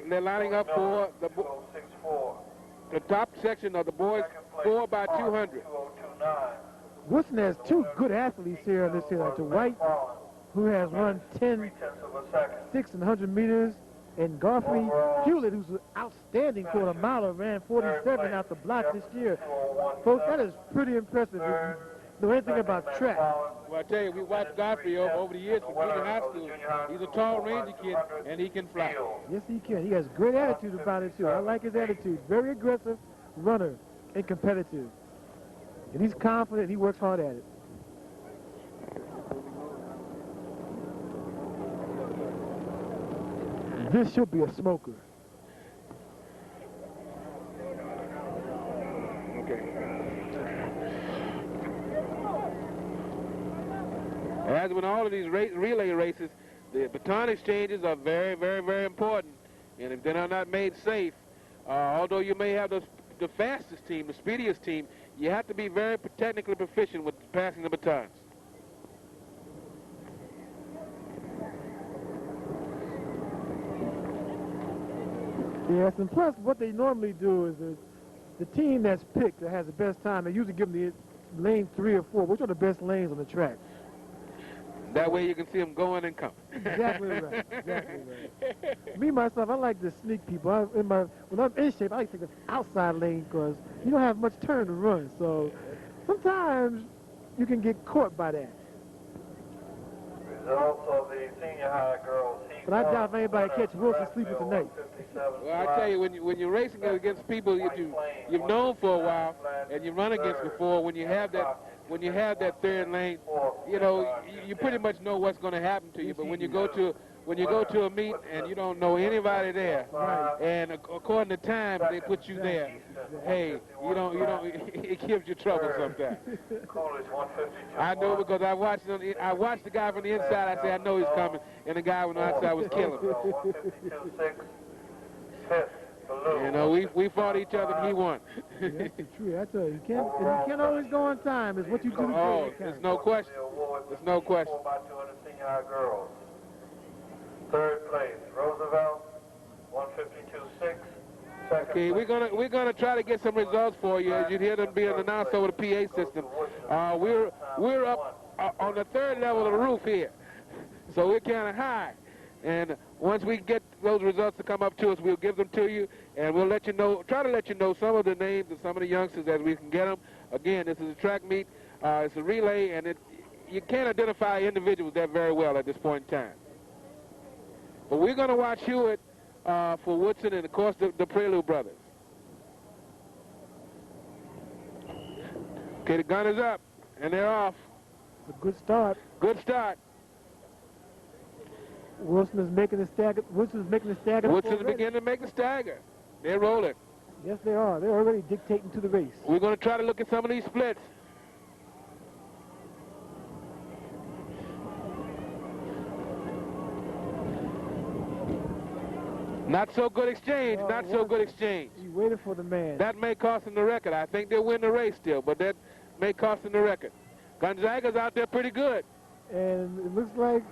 they're lining up for the top section of the boys 4 by 200. Woodson has two good athletes here on this here, like the White, who has run 10, 6 and 100 meters, and Godfrey Hewlett, who's outstanding for a miler, ran 47 out the block this year. Folks, that is pretty impressive if you know anything about track. Well, I tell you, we watched Godfrey over the years from junior high school. He's a tall, rangy kid, and he can fly. Yes, he can. He has great attitude about it, too. I like his attitude. Very aggressive runner and competitive. And he's confident. He works hard at it. This should be a smoker. Okay. As with all of these relay races, the baton exchanges are very, very, very important. And if they are not made safe, although you may have the fastest team, the speediest team, you have to be very technically proficient with passing the batons. Yes, and plus what they normally do is the team that's picked that has the best time, they usually give them the lane 3 or 4, which are the best lanes on the track. That way you can see them going and coming. Exactly right. Exactly right. Me, myself, I like to sneak people. When I'm in shape, I like to take the outside lane because you don't have much turn to run. So sometimes you can get caught by that. Results of the senior high girls. But I doubt if anybody catch Wilson sleeping tonight. Well, I tell you, when you're racing against people you've known for a while and you've run against before, when you have that third lane, you know, you pretty much know what's going to happen to you. But when you go to a meet and you don't know anybody there, and according to time they put you there, hey, you don't, it gives you trouble sometimes. I know because I watched the guy from the inside. I say I know he's coming, and the guy on the outside was killing him. You know, we fought each other and he won. That's the truth. I tell you, you can't always go on time. It's what you do to Oh, there's no question. There's no question. Third place, Roosevelt, 152.6. Okay, we're gonna try to get some results for you as you hear them being announced over the PA system. We're up on the third level of the roof here, so we're kind of high. And once we get those results to come up to us, we'll give them to you, and we'll let you know. Try to let you know some of the names of some of the youngsters as we can get them. Again, this is a track meet. It's a relay, and you can't identify individuals that very well at this point in time. But we're going to watch Hewitt for Woodson and, of course, the Prelude brothers. Okay, the gun is up, and they're off. It's a good start. Good start. Wilson is making the stagger. Wilson's making the stagger. Wilson's beginning to make the stagger. They're rolling. Yes, they are. They're already dictating to the race. We're going to try to look at some of these splits. Not so good exchange. Not so good exchange. He waited for the man. That may cost him the record. I think they'll win the race still, but that may cost him the record. Gonzaga's out there pretty good. And it looks like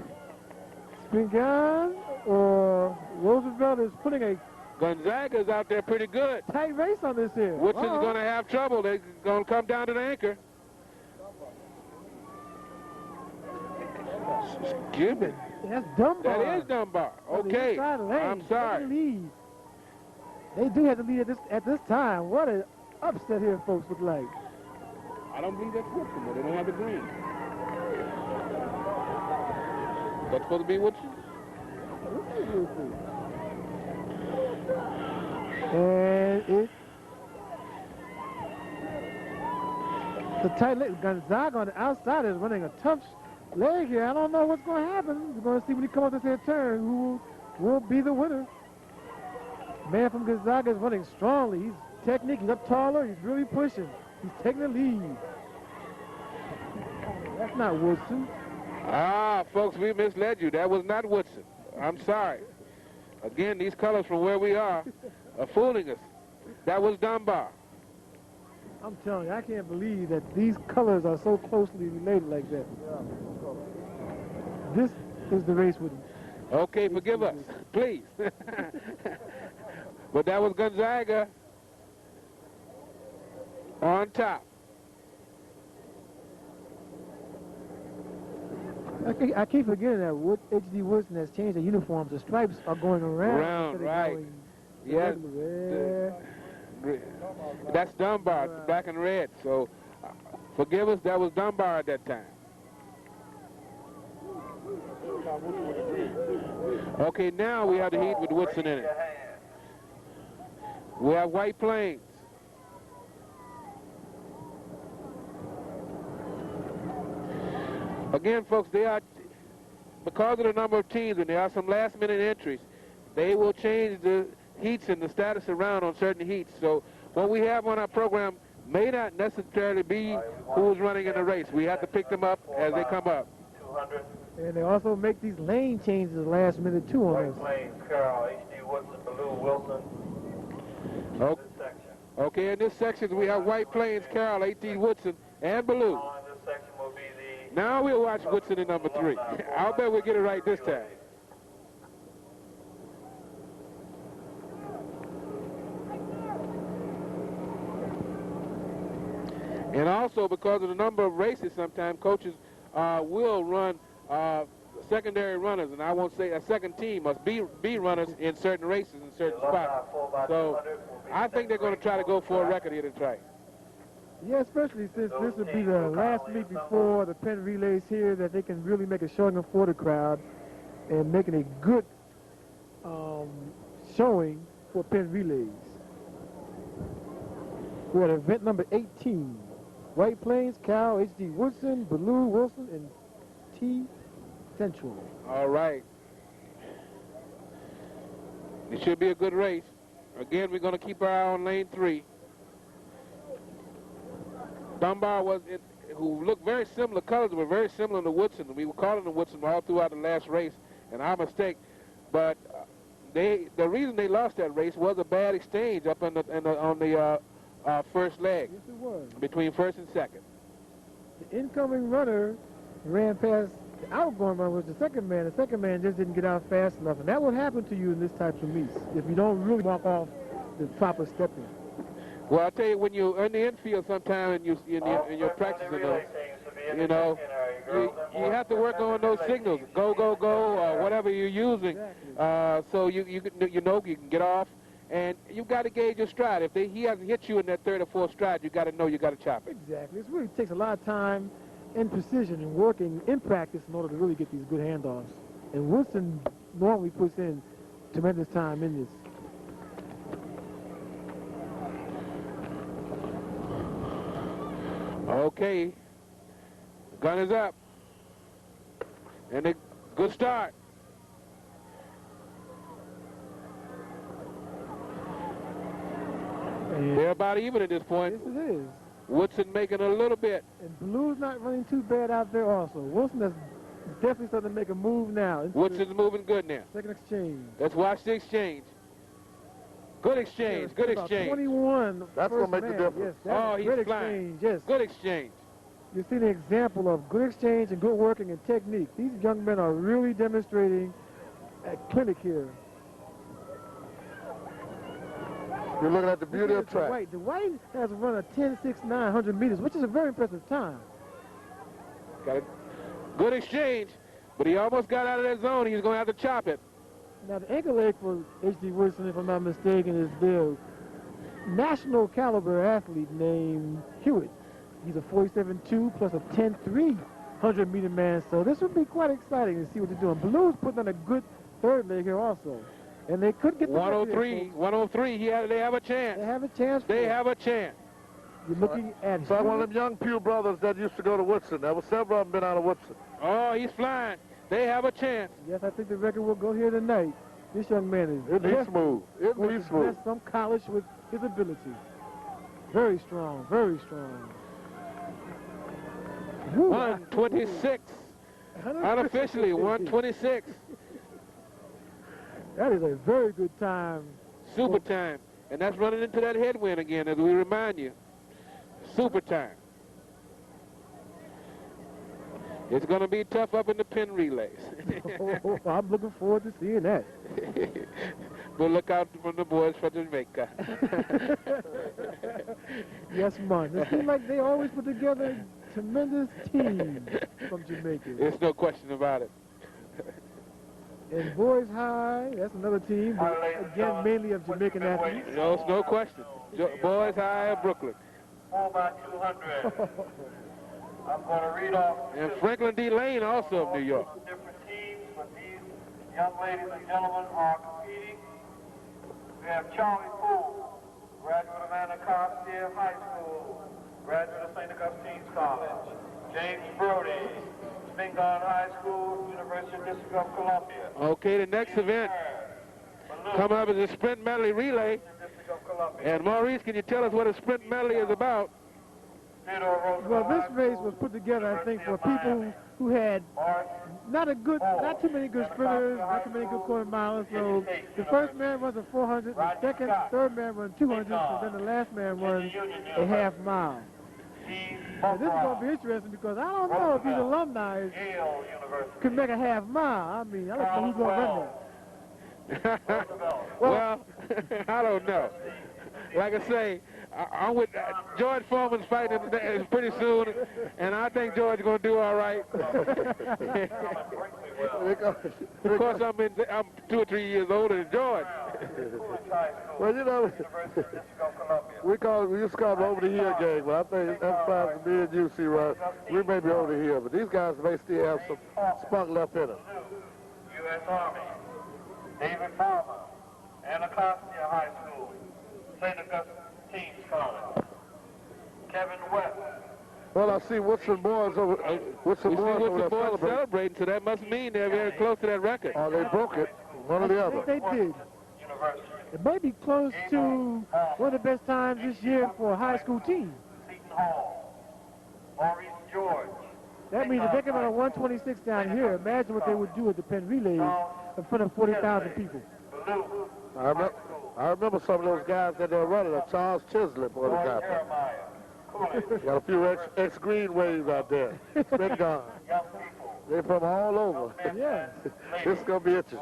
Spingarn or Roosevelt is putting a Gonzaga's out there pretty good. Tight race on this here. Woodson's going to have trouble. They're going to come down to the anchor. Excuse me. That's Dunbar. That is Dunbar. Okay. I'm sorry. They do have to lead at this time. What an upset here, folks, look like. I don't believe that's Woodson, but they don't have the green. That's supposed to be Woodson? And the tight leg. Gonzaga on the outside is running a tough leg here. I don't know what's going to happen. We're going to see when he comes up this here turn who will be the winner. Man from Gonzaga is running strongly. He's technique. He's up taller. He's really pushing. He's taking the lead. That's not Woodson. Ah, folks, we misled you. That was not Woodson. I'm sorry. Again, these colors from where we are fooling us. That was Dunbar. I'm telling you, I can't believe that these colors are so closely related like that. This is the race with Okay, forgive us, please. But that was Gonzaga on top. I keep forgetting that H.D. Woodson has changed the uniforms. The stripes are going around. Right. Yes. That's Dunbar, black and red. So forgive us, that was Dunbar at that time. Okay, now we have the heat with Woodson in it. We have White Plains. Again, folks, they are, because of the number of teams, and there are some last-minute entries, they will change the heats and the status around on certain heats. So what we have on our program may not necessarily be who's running in the race. We have to pick them up as they come up. And they also make these lane changes last minute, too, on this. White Plains, Carroll, H.D. Woodson, Ballou, Wilson. Okay, in this section we have White Plains, Carroll, H.D. Woodson, and Ballou. This section will be the... Now we'll watch Woodson in number 3. I'll bet we'll get it right this time. And also, because of the number of races, sometimes coaches will run secondary runners, and I won't say a second team must be runners in certain races in certain spots. So I think they're going to try to go for a record here tonight. Yeah, especially since this would be the last meet before the Penn relays here, that they can really make a showing for the crowd and making a good showing for Penn relays. We're at event number 18. White Plains, Cal, H.D. Woodson, Ballou, Wilson, and T. Central. All right. It should be a good race. Again, we're going to keep our eye on lane 3. Dunbar who looked very similar, colors were very similar to Woodson. We were calling them Woodson all throughout the last race, and our mistake. But the reason they lost that race was a bad exchange up on the first leg. Yes, it was. Between first and second. The incoming runner ran past the outgoing runner, was the second man. The second man just didn't get out fast enough, and that would happen to you in this type of meets if you don't really walk off the proper stepping. Well, I'll tell you, when you're in the infield sometime and you're practicing those, you have to work on those signals, go, go, go, or whatever you're using, so you can get off, and you've got to gauge your stride. If he hasn't hit you in that third or fourth stride, you got to know you got to chop it. Exactly. It really takes a lot of time and precision and working in practice in order to really get these good handoffs. And Wilson normally puts in tremendous time in this. Okay, gun is up, and a good start. And they're about even at this point. Yes, it is. Woodson making a little bit. And Blue's not running too bad out there also. Wilson is definitely starting to make a move now. Woodson moving good now. Second exchange. Let's watch the exchange. Good exchange, good exchange. 21. That's going to make the difference. Yes, oh, he's good flying. Exchange, yes. Good exchange. You see the example of good exchange and good working and technique. These young men are really demonstrating a clinic here. You're looking at the beauty of track. The White has run a 10.69 100 meters, which is a very impressive time. Got a good exchange, but he almost got out of that zone. He's going to have to chop it. Now, the ankle leg for H.D. Woodson, if I'm not mistaken, is the national caliber athlete named Hewitt. He's a 47.2 plus a 10.3 100-meter man, so this would be quite exciting to see what they're doing. Blue's putting on a good third leg here also. And they could get the 103, they have a chance. They have a chance. They have a chance. You're looking at... So one of them young Pugh brothers that used to go to Woodson. There were several of them been out of Woodson. Oh, he's flying. They have a chance. Yes, I think the record will go here tonight. This young man is... It needs smooth. It needs smooth. Some college with his ability. Very strong, very strong. 126. Unofficially, 126. That is a very good time. Super time. And that's running into that headwind again, as we remind you. Super time. It's going to be tough up in the pin relays. Oh, I'm looking forward to seeing that. But look out from the boys from Jamaica. Yes, man. It seems like they always put together a tremendous team from Jamaica. There's no question about it. And boys high, that's another team, but again, mainly of Jamaican athletes. No, it's no question. Boys high of Brooklyn. 4x200. I'm going to read off. And Franklin D. Lane, also of New York. Different teams, but these young ladies and gentlemen are competing. We have Charlie Poole, graduate of Anacostia High School, graduate of St. Augustine's College. James Brody, Spingarn High School, University of District of Columbia. Okay, the next event coming up is a sprint medley relay. And Maurice, can you tell us what a sprint medley is about? Well, this race was put together, I think, for people who had not too many good sprinters, not too many good quarter milers. So the first man runs a 400, the third man runs 200, and then the last man runs a half mile. Now, this is going to be interesting because I don't know if these alumni can make a half mile. I mean, I don't know who's going to run that. Well, I don't know. Like I say, I'm with George Foreman's fighting pretty soon, and I think George is going to do all right. Of course, I'm 2 or 3 years older than George. Well, you know, we used to call it over the hill game, but I think that's fine for me and you, C-Rod. We may be over the hill, but these guys may still have some spunk left in them. U.S. Army, David Palmer, Anacostia High School, St. Augustine's College, Kevin West. Well, I see Woodson boys over Woodson boys celebrating, so that must mean they're very close to that record. Oh, they broke it, one or the other. They did. It may be close to one of the best times this year for a high school team. Seton Hall, Maurice George. That means if they can run a 126 down here, imagine what they would do at the Penn Relays in front of 40,000 people. I remember some of those guys that they're running. Charles Chislett, boy, got a few ex-Green Waves out there. Been gone. They're from all over. Yeah. This is going to be interesting.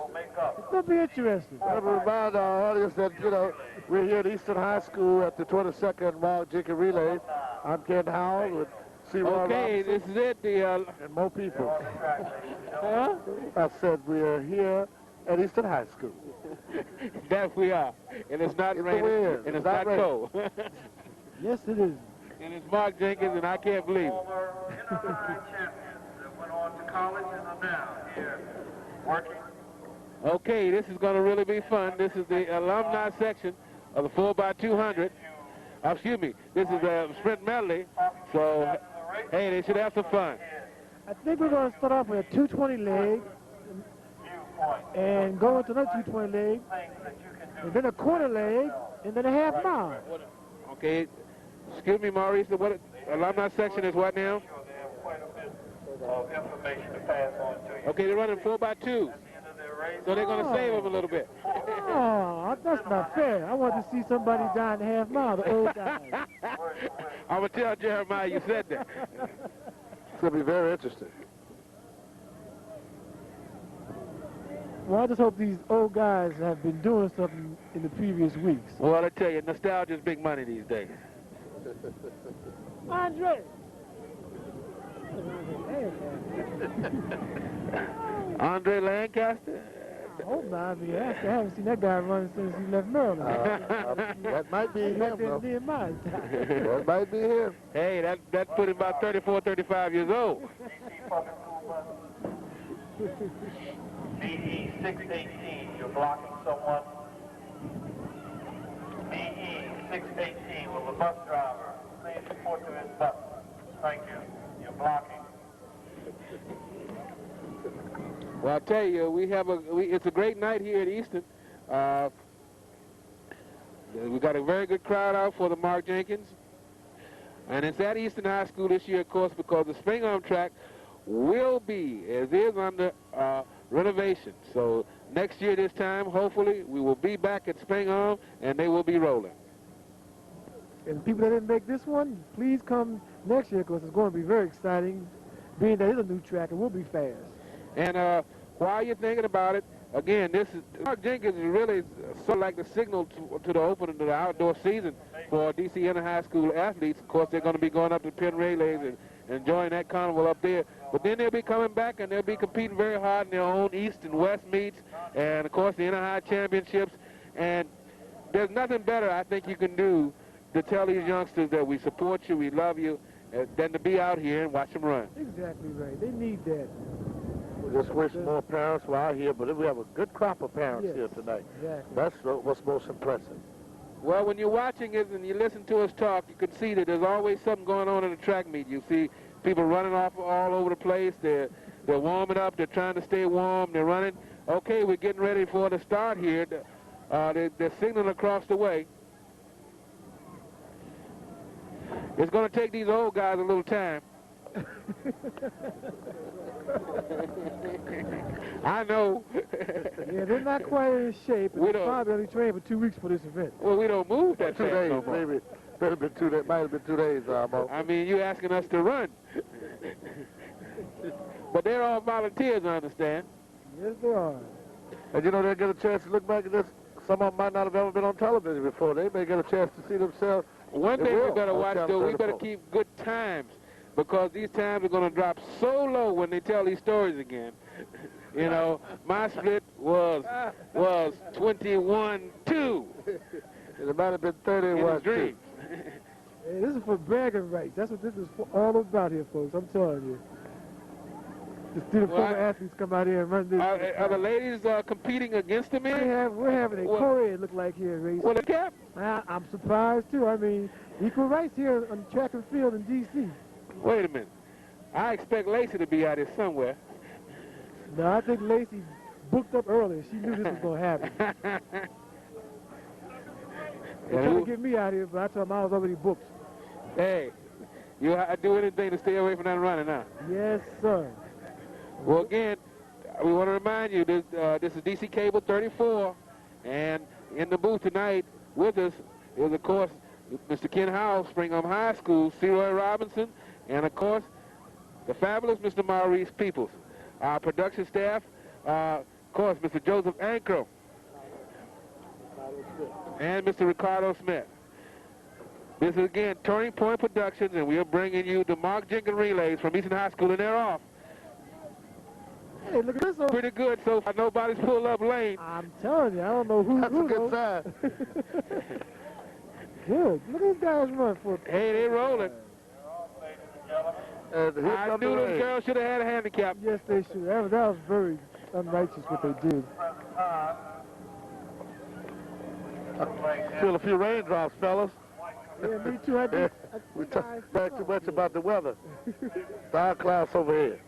It's going to be interesting. I want to remind our audience that, you know, we're here at Eastern High School at the 22nd Mark Jenkins Relay. I'm Ken Howard with C-Rod Okay, Robinson this is it. and more people. Huh? I said we are here at Eastern High School. That we are. And it's not It's the raining. wind. And it's It's not not cold. Yes, it is. And it's Mark Jenkins, and I can't believe it. Former NRI champions that went on to college and are now here working. Okay, this is going to really be fun. This is the alumni section of the 4x200. Excuse me, this is a sprint medley. So, hey, they should have some fun. I think we're going to start off with a 220 leg and go into another 220 leg, and then a quarter leg, and then a half mile. Okay, excuse me, Maurice, what alumni section is what now? Quite a bit of information to pass on to you. Okay, they're running 4x2, so they're going to save them a little bit. Oh, that's not fair. I want to see somebody die in a half mile, the old guys. I'm going to tell Jeremiah you said that. It's going to be very interesting. Well, I just hope these old guys have been doing something in the previous weeks. Well, I tell you, nostalgia is big money these days. Andre! Andre Lancaster? I hope not. I mean, I haven't seen that guy run since he left Maryland. That might be him, though. Nehemiah. That might be him. Hey, that put him about 34, 35 years old. BE 618, you're blocking someone. BE 618, will the bus driver please report to his bus? Thank you. You're blocking. Well, I'll tell you, it's a great night here at Easton. We got a very good crowd out for the Mark Jenkins. And it's at Easton High School this year, of course, because the spring arm track will be, as is, under renovation. So next year this time, hopefully, we will be back at Spring Arm, and they will be rolling. And people that didn't make this one, please come next year because it's going to be very exciting. being that it's a new track, it will be fast. And while you're thinking about it, again, Marc Jenkins is really sort of like the signal to the opening of the outdoor season for DCIAA high school athletes. Of course, they're going to be going up to Penn Relays and enjoying that carnival up there. But then they'll be coming back and they'll be competing very hard in their own East and West meets, and of course the inter-high championships. And there's nothing better I think you can do to tell these youngsters that we support you, we love you, than to be out here and watch them run. Exactly right. They need that. We just wish more parents were out here, but we have a good crop of parents here tonight. Exactly. That's what's most impressive. Well, when you're watching it and you listen to us talk, you can see that there's always something going on in the track meet. You see people running off all over the place. They're warming up. They're trying to stay warm. They're running. Okay, we're getting ready for the start here. They're signaling across the way. It's going to take these old guys a little time. I know. Yeah, they're not quite in shape. And they're probably only trained for 2 weeks for this event. Well, we don't move that 2 days, no maybe. Might have been 2 days. Might have been 2 days, Mo. I mean, you're asking us to run. But they're all volunteers, I understand. Yes, they are. And you know, they'll get a chance to look back at this. Some of them might not have ever been on television before. They may get a chance to see themselves. One thing we better watch, though, we better keep good times, because these times are going to drop so low when they tell these stories again. You know, my split was 21-2. It might have been 31-2. Hey, this is for bragging rights. That's what this is all about here, folks. I'm telling you. To see the former athletes come out here and run this. Are the ladies competing against the men? We're having a co-ed look like here, race. Well, the cap? I'm surprised, too. I mean, equal rights here on track and field in D.C. Wait a minute. I expect Lacey to be out here somewhere. No, I think Lacey booked up earlier. She knew this was going to happen. They tried to get me out here, but I told them I was already booked. Hey, you do anything to stay away from that running, huh? Yes, sir. Well, again, we want to remind you this is DC Cable 34, and in the booth tonight with us is, of course, Mr. Ken Howell, Springham High School, C. Roy Robinson, and, of course, the fabulous Mr. Maurice Peoples. Our production staff, of course, Mr. Joseph Ankro, and Mr. Ricardo Smith. This is, again, Turning Point Productions, and we are bringing you the Marc Jenkins relays from Eastern High School, and they're off. Hey, look at this. Pretty good so far. Nobody's pulled up lane. I'm telling you, I don't know who. That's a good sign. Good. Look at these guys run for. Hey, they rolling. I knew those girls should have had a handicap. Yes, they should. That was very unrighteous what they did. I feel a few raindrops, fellas. Yeah, me too. We talk back too much about the weather. Dark clouds over here.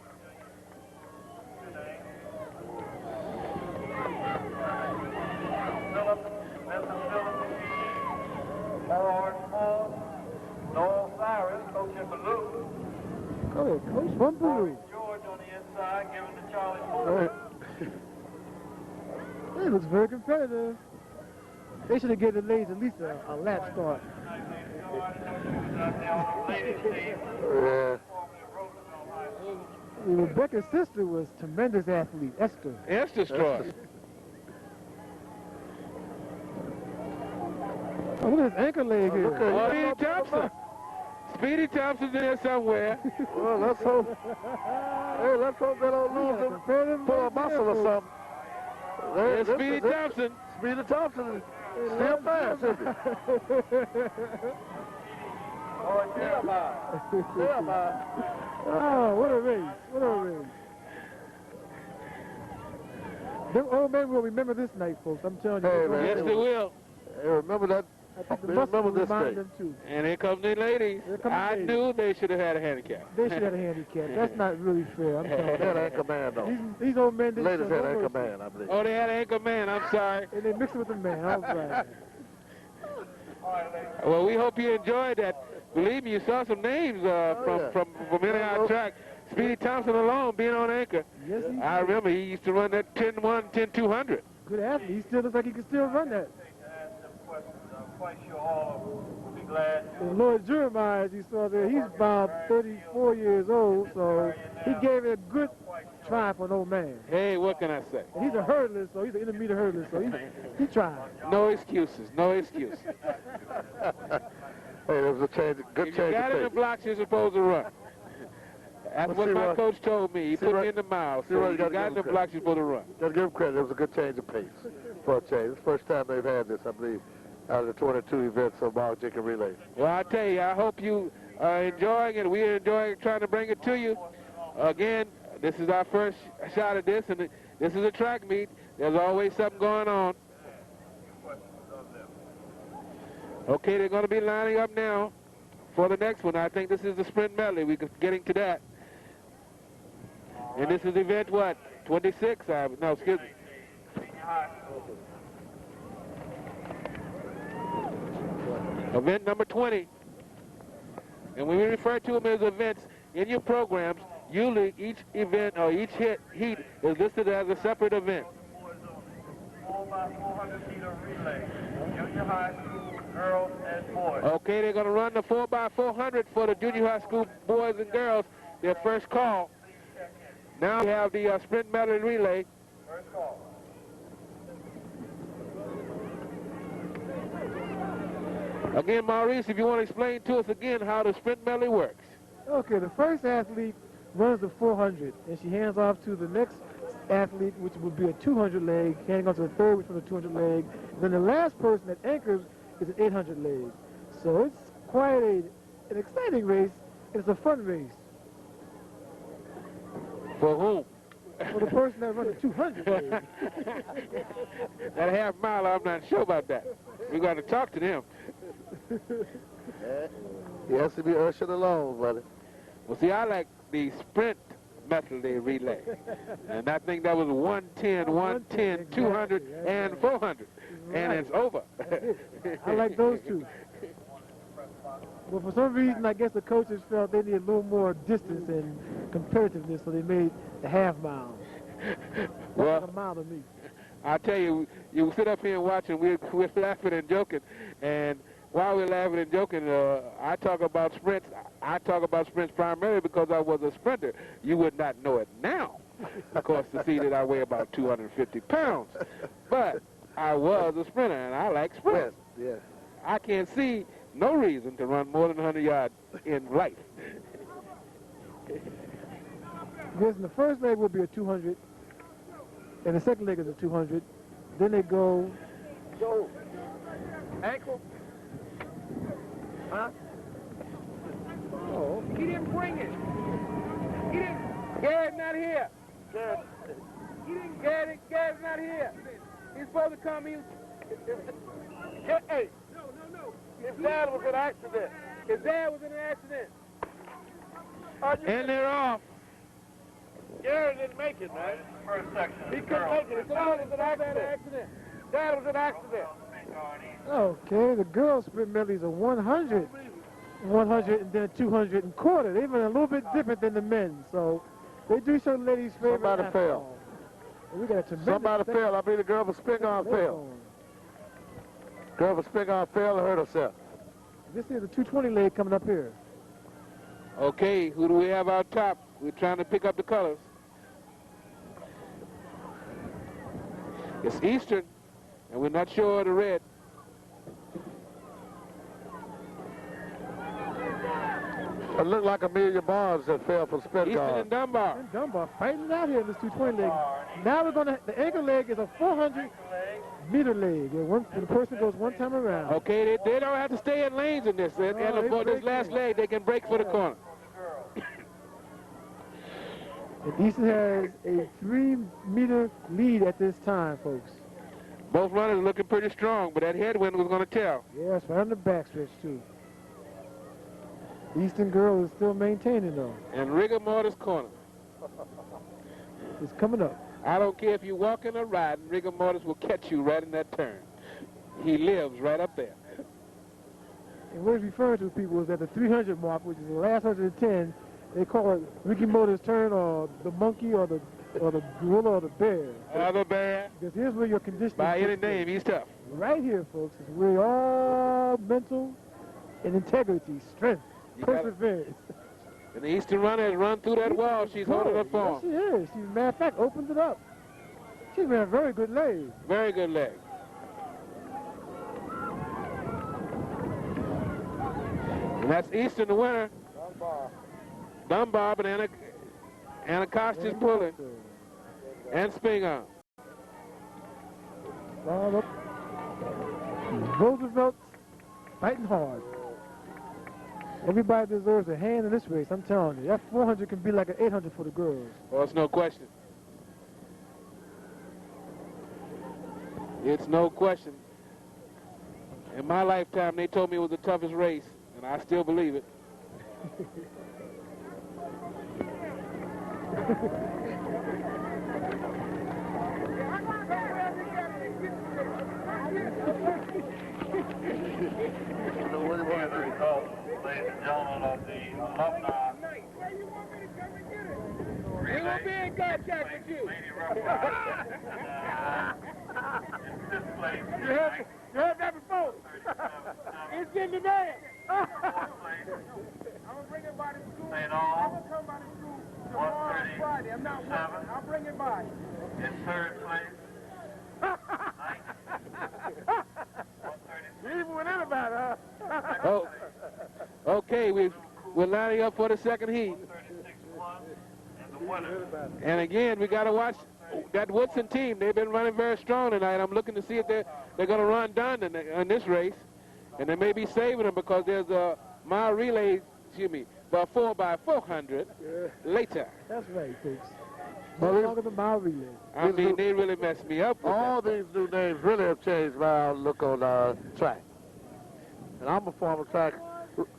Go ahead, Coach. One blue. George on the inside, giving to Charlie Ford. It looks very competitive. They should have given the ladies at least a lap start. Yeah. Rebecca's sister was a tremendous athlete, Esther. Esther Straw. Oh, look at this ankle leg here. Speedy Thompson. Speedy Thompson's in there somewhere. Well, let's hope. Hey, let's hope they don't lose them. Pull a muscle or something. There's Speedy Thompson. Speedy Thompson is still fast, isn't he? Oh, what a race. What a race. Them old men will remember this night, folks. I'm telling you. Hey, man. Yes, they will. Hey, remember that. I think the They muscle remember will this remind day. them, too. And here come the ladies. Here come the I ladies. knew they should have had a handicap. They should have a handicap. That's not really fair. I'm They telling had you. anchor man, though. These old men didn't Ladies show had no anchor mercy. man, I believe. Oh, they had an anchor man. I'm sorry. And they mixed it with the man. I was right. Well, we hope you enjoyed that. Believe me, you saw some names from in our track. Speedy Thompson alone being on anchor. Yes, he I remember he used to run that 10-1, 10-200. good athlete. He still looks like he can still run that. I'm quite sure all of them will be And Lloyd Jeremiah, as you saw there, he's about 34 years old, so he gave it a good try for an old man. Hey, what can I say? And he's a hurdler, so he's an intermediate hurdler, so he tried. No excuses, no excuses. Hey, it was a change, good If change you got of in the pace. blocks, you're supposed to run. That's what my coach told me. He put me in the mile. So you got in the blocks, you're supposed to run. Got to give him credit. It was a good change of pace for a change. It's the first time they've had this, I believe, out of the 22 events of Marc Jenkins Relay. Well, I tell you, I hope you are enjoying it. We're enjoying trying to bring it to you. Again, this is our first shot at this, and this is a track meet. There's always something going on. Okay, they're going to be lining up now for the next one. I think this is the sprint medley. We're getting to that. And this is event what? 26? No, excuse me. Event number 20. And when we refer to them as events in your programs, usually each event or each heat is listed as a separate event. 4x400 meter relay, junior high school girls and boys. Okay, they're going to run the 4x400 for the junior high school boys and girls, their first call. Now we have the sprint medley relay. First call. Again, Maurice, if you want to explain to us again how the sprint medley works. Okay, the first athlete runs the 400, and she hands off to the next athlete, which would be a 200 leg, handing off to the third, which was a 200 leg. And then the last person that anchors is an 800 leg. So it's quite an exciting race, and it's a fun race. For whom? For the person that runs the 200 leg. That half mile, I'm not sure about that. We got to talk to them. He has to be ushered along, buddy. Well, see, I like the sprint medley relay. And I think that was 110, 110, 200, and 400. And it's over. I like those two. But for some reason, I guess the coaches felt they needed a little more distance and competitiveness, so they made the half mile. Well, like a mile to me. I tell you, you sit up here and watch, and we're laughing and joking. And while we're laughing and joking, I talk about sprints. I talk about sprints primarily because I was a sprinter. You would not know it now, of course, to see that I weigh about 250 pounds. But I was a sprinter, and I like sprints. Yeah. I can't see no reason to run more than 100 yards in life. Yes, and the first leg will be a 200, and the second leg is a 200. Then they go... Ankle? Huh? Oh. He didn't bring it. He didn't. Gary's not here. He didn't get it. Gary's not here. He's supposed to come. Hey. No. His dad was in an accident. His dad was in an accident. And they're off. Gary didn't make it, man. First section. He couldn't make it. His dad was in an accident. Dad was in an accident. Okay, the girls' sprint medley is a 100, 100, and then a 200 and quarter. They run a little bit different than the men, so they do show the ladies' favorite. Somebody asphalt. fell. And we got a tremendous Somebody fell. I mean, the girl from Spingarn fell. Girl from Spingarn fell and hurt herself. This is a 220 leg coming up here. Okay, who do we have out top? We're trying to pick up the colors. It's Eastern, and we're not sure of the red. It looked like Amelia Barnes that fell from Eastern Spingarn. and Dunbar. And Dunbar fighting it out here in this 220 leg. Now we're gonna. The ankle leg is a 400 meter leg. And the person goes one time around. Okay, they don't have to stay in lanes in this. And for this last leg, they can break for the corner. And Easton has a 3-meter lead at this time, folks. Both runners looking pretty strong, but that headwind was going to tell. Yes, right on the backstretch, too. Easton girl is still maintaining, though. And rigor mortis corner. It's coming up. I don't care if you're walking or riding, rigor mortis will catch you right in that turn. He lives right up there. And what he's referring to, people, is at the 300 mark, which is the last 110. They call it Ricky Mortis' turn, or the monkey, or the gorilla, or the bear. Other bear. Because here's where your conditioning. By any takes place. name, he's tough. Right here, folks, is where all mental and integrity, strength, perseverance. And the Eastern runner has run through that wall. She's holding her form. Yes, she is. She, matter of fact, opens it up. She ran a very good leg. Very good leg. And that's Eastern, the winner. Dunbar, but Anacostia pulling. And Spinger. Roosevelt fighting hard. Everybody deserves a hand in this race, I'm telling you. That 400 can be like an 800 for the girls. Well, it's no question. It's no question. In my lifetime, they told me it was the toughest race, and I still believe it. Ladies and gentlemen of the alumni. We won't be in contact with you. You heard that before? It's in the van. I'm gonna bring it by the school. I'm gonna come by the school tomorrow Friday. I'm not working. I'll bring it by. In third place. Even with anybody, huh? Oh, okay, we're lining up for the second heat. And again, we got to watch that Woodson team. They've been running very strong tonight. I'm looking to see if they're going to run done in this race. And they may be saving them because there's a mile relay, about 4x400 later. That's right, folks. Longer than mile relay. I mean, they really messed me up. All these new names really have changed my outlook on track. And I'm a former track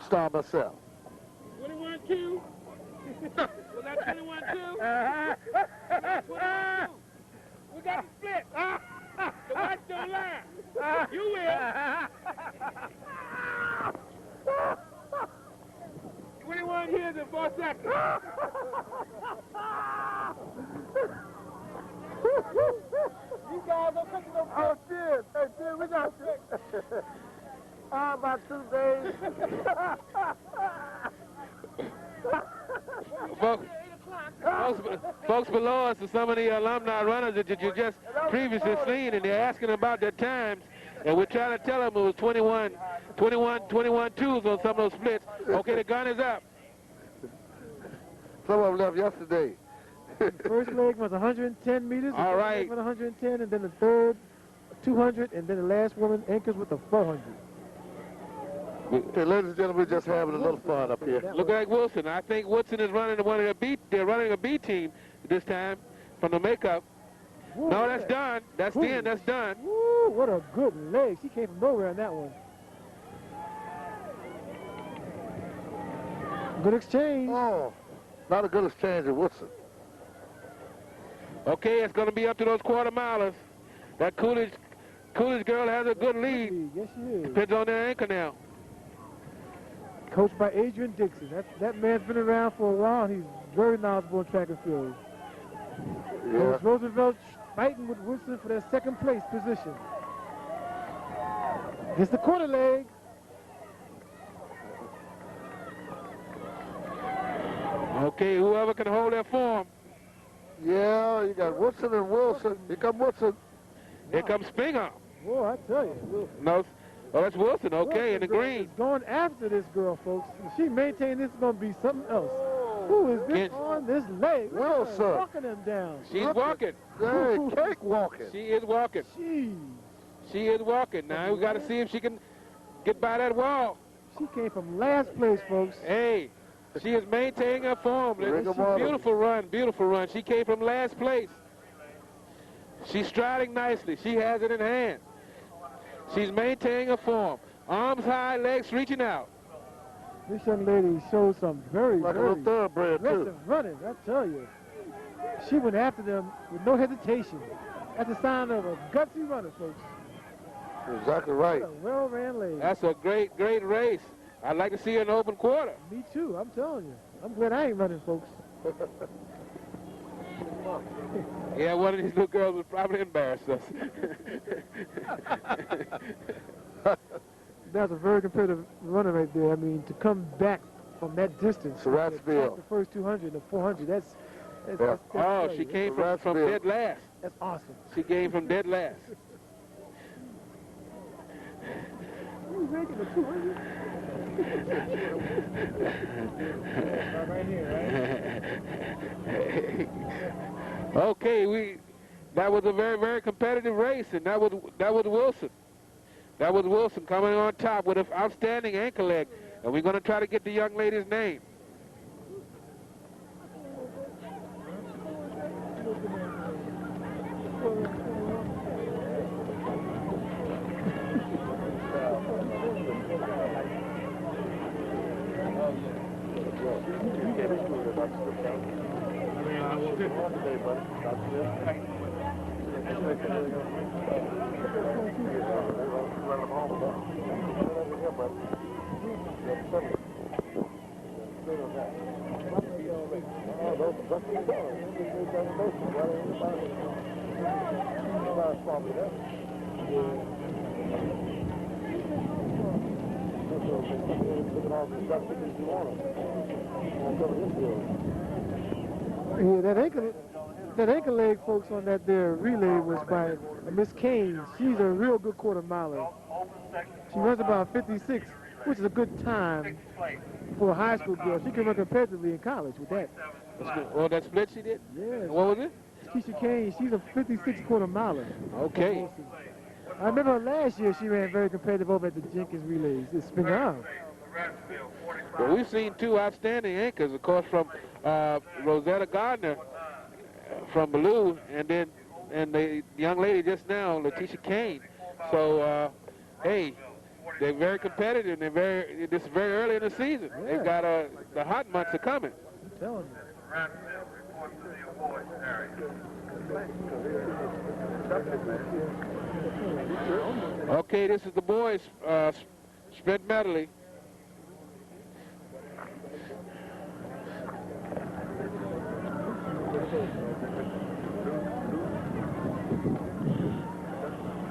star myself. 21-2. Was that 21-2? 21-2. We got to split. The watch don't lie. You will. 21 years and 4 seconds. You guys don't cook no Oh, shit. Hey, Jim, we got you. About 2 days. Folks below us are some of the alumni runners that you just previously seen, and they're asking about their times, and we're trying to tell them it was 21-2s on some of those splits. Okay, the gun is up. Some of them left yesterday. First leg was 110 meters. All right. 110, and then the third 200, and then the last woman anchors with the 400. Okay, ladies and gentlemen, we're just having a little fun up here. Look like Wilson. I think Woodson is running one of their B. They're running a B team this time from the makeup. Whoa, no, that's done. That's the end. That's done. Woo, what a good leg. She came from nowhere on that one. Good exchange. Oh, not a good exchange at Woodson. Okay, it's going to be up to those quarter milers. That Coolidge girl has a good lead. Yes, she is. Depends on their anchor now. Coached by Adrian Dixon. That man's been around for a while. He's very knowledgeable in track and field. Yeah. Roosevelt fighting with Woodson for their second place position. It's the quarter leg. Okay, whoever can hold their form. Yeah, you got Woodson and Wilson. Here come Woodson. Here comes Spinger. Boy, I tell you. No, oh, that's Wilson. Okay, in the green. Is going after this girl, folks. If she maintains this, is going to be something else. Who is this on this leg? Wilson. Walking them down. She's walking. Hey, cake walking. She is walking. She is walking. Now we got to see if she can get by that wall. She came from last place, folks. Hey, she is maintaining her form. Beautiful run, beautiful run. She came from last place. She's striding nicely. She has it in hand. She's maintaining her form. Arms high, legs reaching out. This young lady showed some very, like very a little thoroughbred, aggressive running, I tell you. She went after them with no hesitation. That's a sign of a gutsy runner, folks. Exactly right. What a well-ran lady. That's a great, great race. I'd like to see her in the open quarter. Me too, I'm telling you. I'm glad I ain't running, folks. Yeah, one of these little girls would probably embarrass us. that's a very competitive runner right there. I mean, to come back from that distance, Ratsville. the first 200 and the 400, that's oh, she came from dead last. That's awesome. She came from dead last. Who's making the 200? Right here, right? Okay, that was a very, very competitive race, and that was Wilson. That was Wilson coming on top with an outstanding ankle leg, and we're going to try to get the young lady's name. Yeah, that ankle leg, folks, on that there relay was by Miss Kane. She's a real good quarter miler. She runs about 56, which is a good time for a high school girl. She can run competitively in college with that. Oh, that split she did? Yeah. What was it? Keisha Kane, she's a 56 quarter miler. Okay. I remember last year she ran very competitive over at the Jenkins relays. It's been on. Well, we've seen two outstanding anchors, of course, from Rosetta Gardner from Ballou, and the young lady just now, Letitia Kane. So, hey, they're very competitive. And this is very early in the season. Yeah. They've got the hot months are coming. I'm telling you. Okay, this is the boys' sprint medley.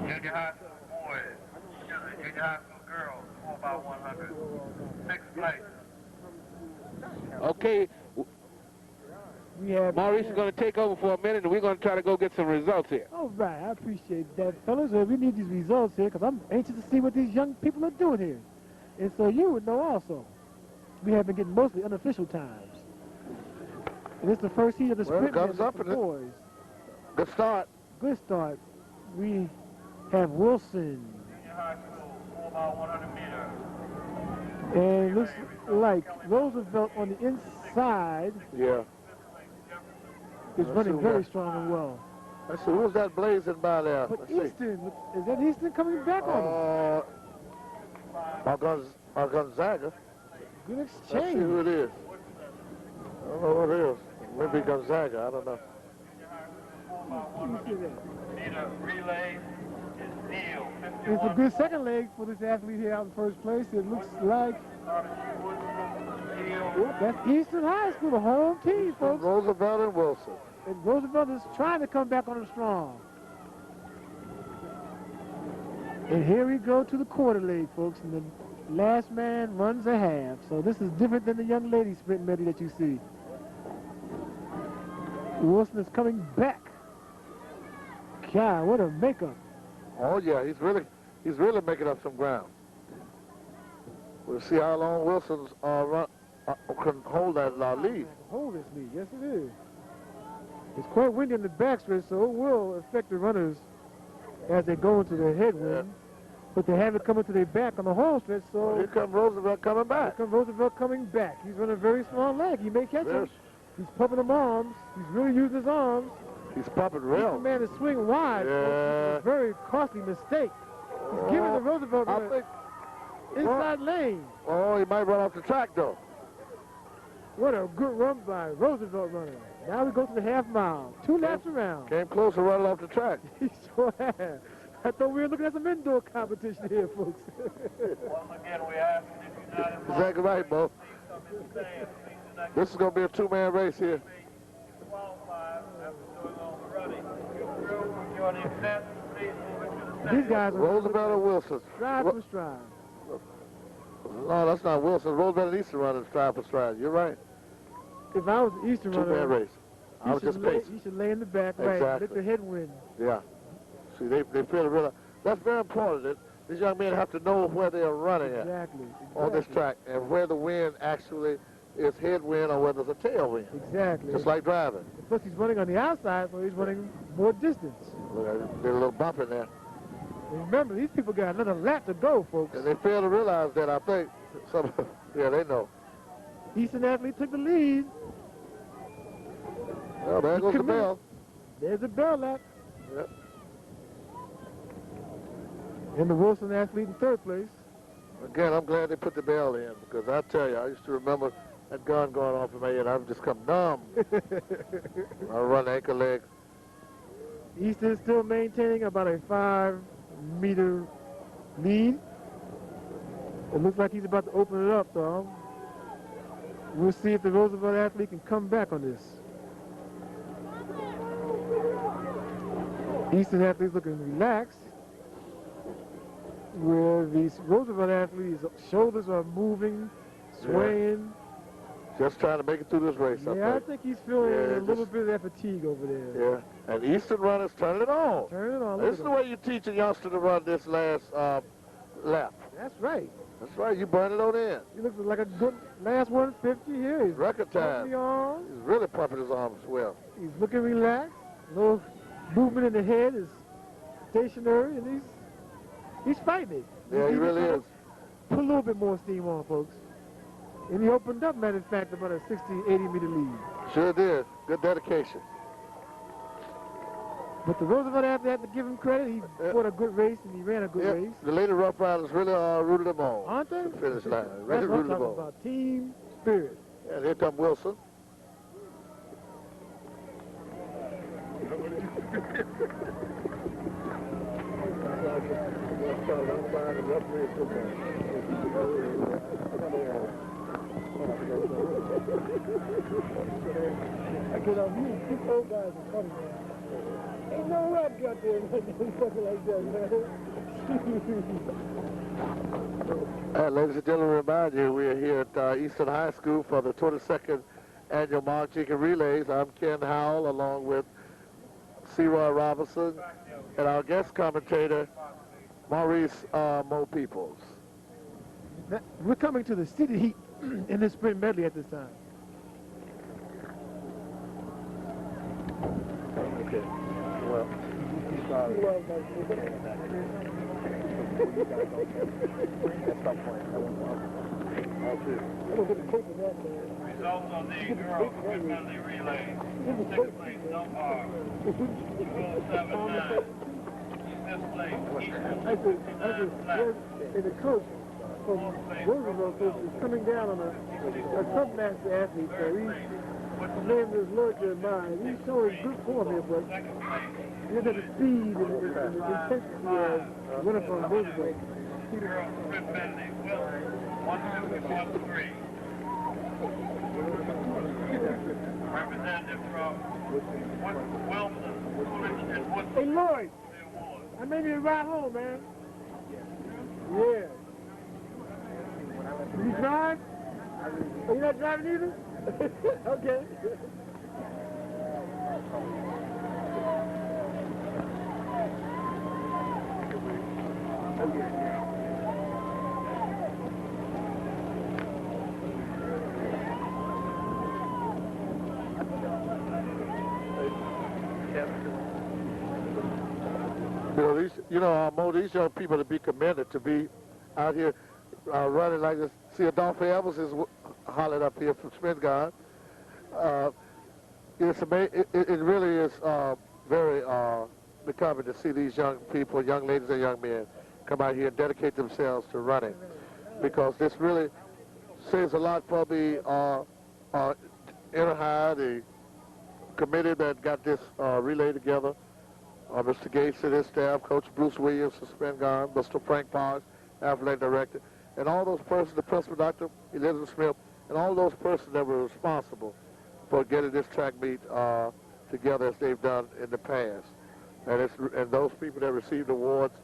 Junior high school boys, junior high school girls, 4x100, 6th place. Okay. Maurice is going to take over for a minute, and we're going to try to go get some results here. All right, I appreciate that, fellas. We need these results here because I'm anxious to see what these young people are doing here. And so you would know also. We have been getting mostly unofficial times. And it's the first heat of the sprint for the boys. Good start. Good start. We have Wilson. Junior high school, 4x100 meters. And it looks like Roosevelt on the inside. Yeah. Is running very strong and well. Let's see, who's that blazing by there? But Easton, is that Easton coming back on him? Gonzaga. Good Let's see exchange. who it is. I don't know what it is. Maybe Gonzaga, I don't know. Relay is Neal, It's a good second leg for this athlete here out in first place. It looks like that's Eastern High School, the home team, folks. Roosevelt and Wilson. And Roosevelt is trying to come back on them strong. And here we go to the quarter leg, folks. And the last man runs a half. So this is different than the young lady sprint medley that you see. Wilson is coming back. God, what a makeup. Oh yeah, he's really making up some ground. We'll see how long Wilson's can hold that lead. Hold this lead, yes it is. It's quite windy in the backstretch, so it will affect the runners as they go into the headwind. Yeah. But they have it coming to their back on the home stretch, so... Here comes Roosevelt coming back. Here comes Roosevelt coming back. He's running a very strong leg. He may catch him. He's pumping them arms. He's really using his arms. He's pumping real. He's the man to swing wide. Yeah. It's a very costly mistake. He's giving the Roosevelt inside lane. Oh, he might run off the track, though. What a good run by Roosevelt runner. Now we go to the half mile. 2 laps around. Came close to running off the track. He sure has. I thought we were looking at some indoor competition here, folks. Once again, we ask if you're not involved. Exactly right, Bo. This is going to be a 2-man race here. These guys are Roosevelt and Wilson. stride for stride. No, that's not Wilson. Roosevelt and Easton running stride for stride. You're right. If I was the Eastern runner, Two-man race. I was just pacing. He should lay in the back, right, Exactly. let the headwind. Yeah. See, they feel real. That's very important. These young men have to know where they are running at on this track and where the wind actually is headwind or whether it's a tailwind. Exactly. Just like driving. Plus, he's running on the outside, so he's running more distance. Look, there's a little bump in there. And remember, these people got another lap to go, folks. And they fail to realize that, I think. Yeah, they know. Eastern athlete took the lead. Well, there goes the bell. There's the bell lap. Yep. And the Wilson athlete in third place. Again, I'm glad they put the bell in because I tell you, I used to remember that gun going off in my head. I've just come numb. I run ankle legs. Easton still maintaining about a 5-meter lead. It looks like he's about to open it up, though. We'll see if the Roosevelt athlete can come back on this. Eastern athlete's looking relaxed, where the Roosevelt athlete's shoulders are moving, swaying. Yeah. Just trying to make it through this race. Yeah, I think he's feeling a little bit of that fatigue over there. Yeah, and Eastern runners turn it on. Turn it on. This is the way you teach a youngster to run this last lap. That's right. That's right. You burn it on in. He looks like a good last 150 here. He's record time. He's really pumping his arms well. He's looking relaxed. A little movement in the head is stationary, and he's fighting it. Yeah, he really is. Put a little bit more steam on, folks. And he opened up, matter of fact, about a 60, 80-meter lead. Sure did. Good dedication. But the Roosevelt athlete had to give him credit. He fought a good race, and he ran a good race. The Lady Rough Riders really rooted them on. Aren't they? The finish line. Really rooted them on. About team spirit. And here comes Wilson. I get up here, 6 old guys are coming, man. Ain't no way I'd get there and something like that, man. Ladies and gentlemen, remind you, we are here at Eastern High School for the 22nd Annual Marc Jenkins Relays. I'm Ken Howell, along with C. Roy Robinson, and our guest commentator, Maurice Mo Peoples. We're coming to the city heat in this sprint medley at this time. Okay. Well, sorry. Results on the girls sprint medley relay. 6th place, Dunbar. 207.9. 5th place, Eastern. And the coach from Roosevelt is coming down on a submaster athlete, so his name is Lord Jeremiah. He's showing good form here, but he has the speed and the intensity of running from Roosevelt. Girls sprint medley, Wilson, 151.3. Representative from Wilson, Coolidge, and Woodson. Hey, Lloyd, I may need to ride home, man. Yeah. You drive? Are you not driving either? Okay. Mo, these young people to be commended to be out here running like this. See, Adolphe Evans is hollered up here from Smithgard. It's amazing. It really is very becoming to see these young people, young ladies and young men, come out here and dedicate themselves to running, because this really says a lot for the inner high, the committee that got this relay together. Mr. Gates and his staff, Coach Bruce Williams, Spengard, Mr. Frank Parks, athletic director, and all those persons, the principal, Dr. Elizabeth Smith, and all those persons that were responsible for getting this track meet together as they've done in the past. And those people that received awards,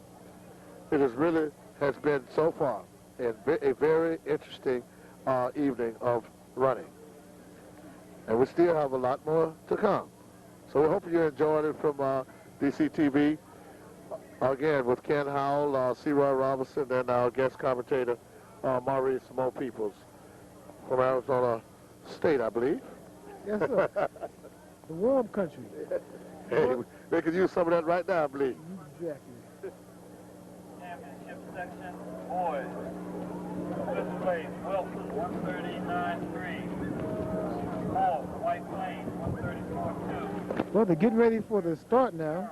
it has really been so far and a very interesting evening of running. And we still have a lot more to come. So we hope you enjoyed it from DCTV. Again, with Ken Howell, C. Roy Robinson, and our guest commentator, Maurice Mo Peoples from Arizona State, I believe. Yes, sir. The warm country. Hey, they could use some of that right now, I believe. Exactly. Championship section, boys. Fifth place, Wilson, 139.3. Fourth, White Plains, 134.2. Well, they're getting ready for the start now.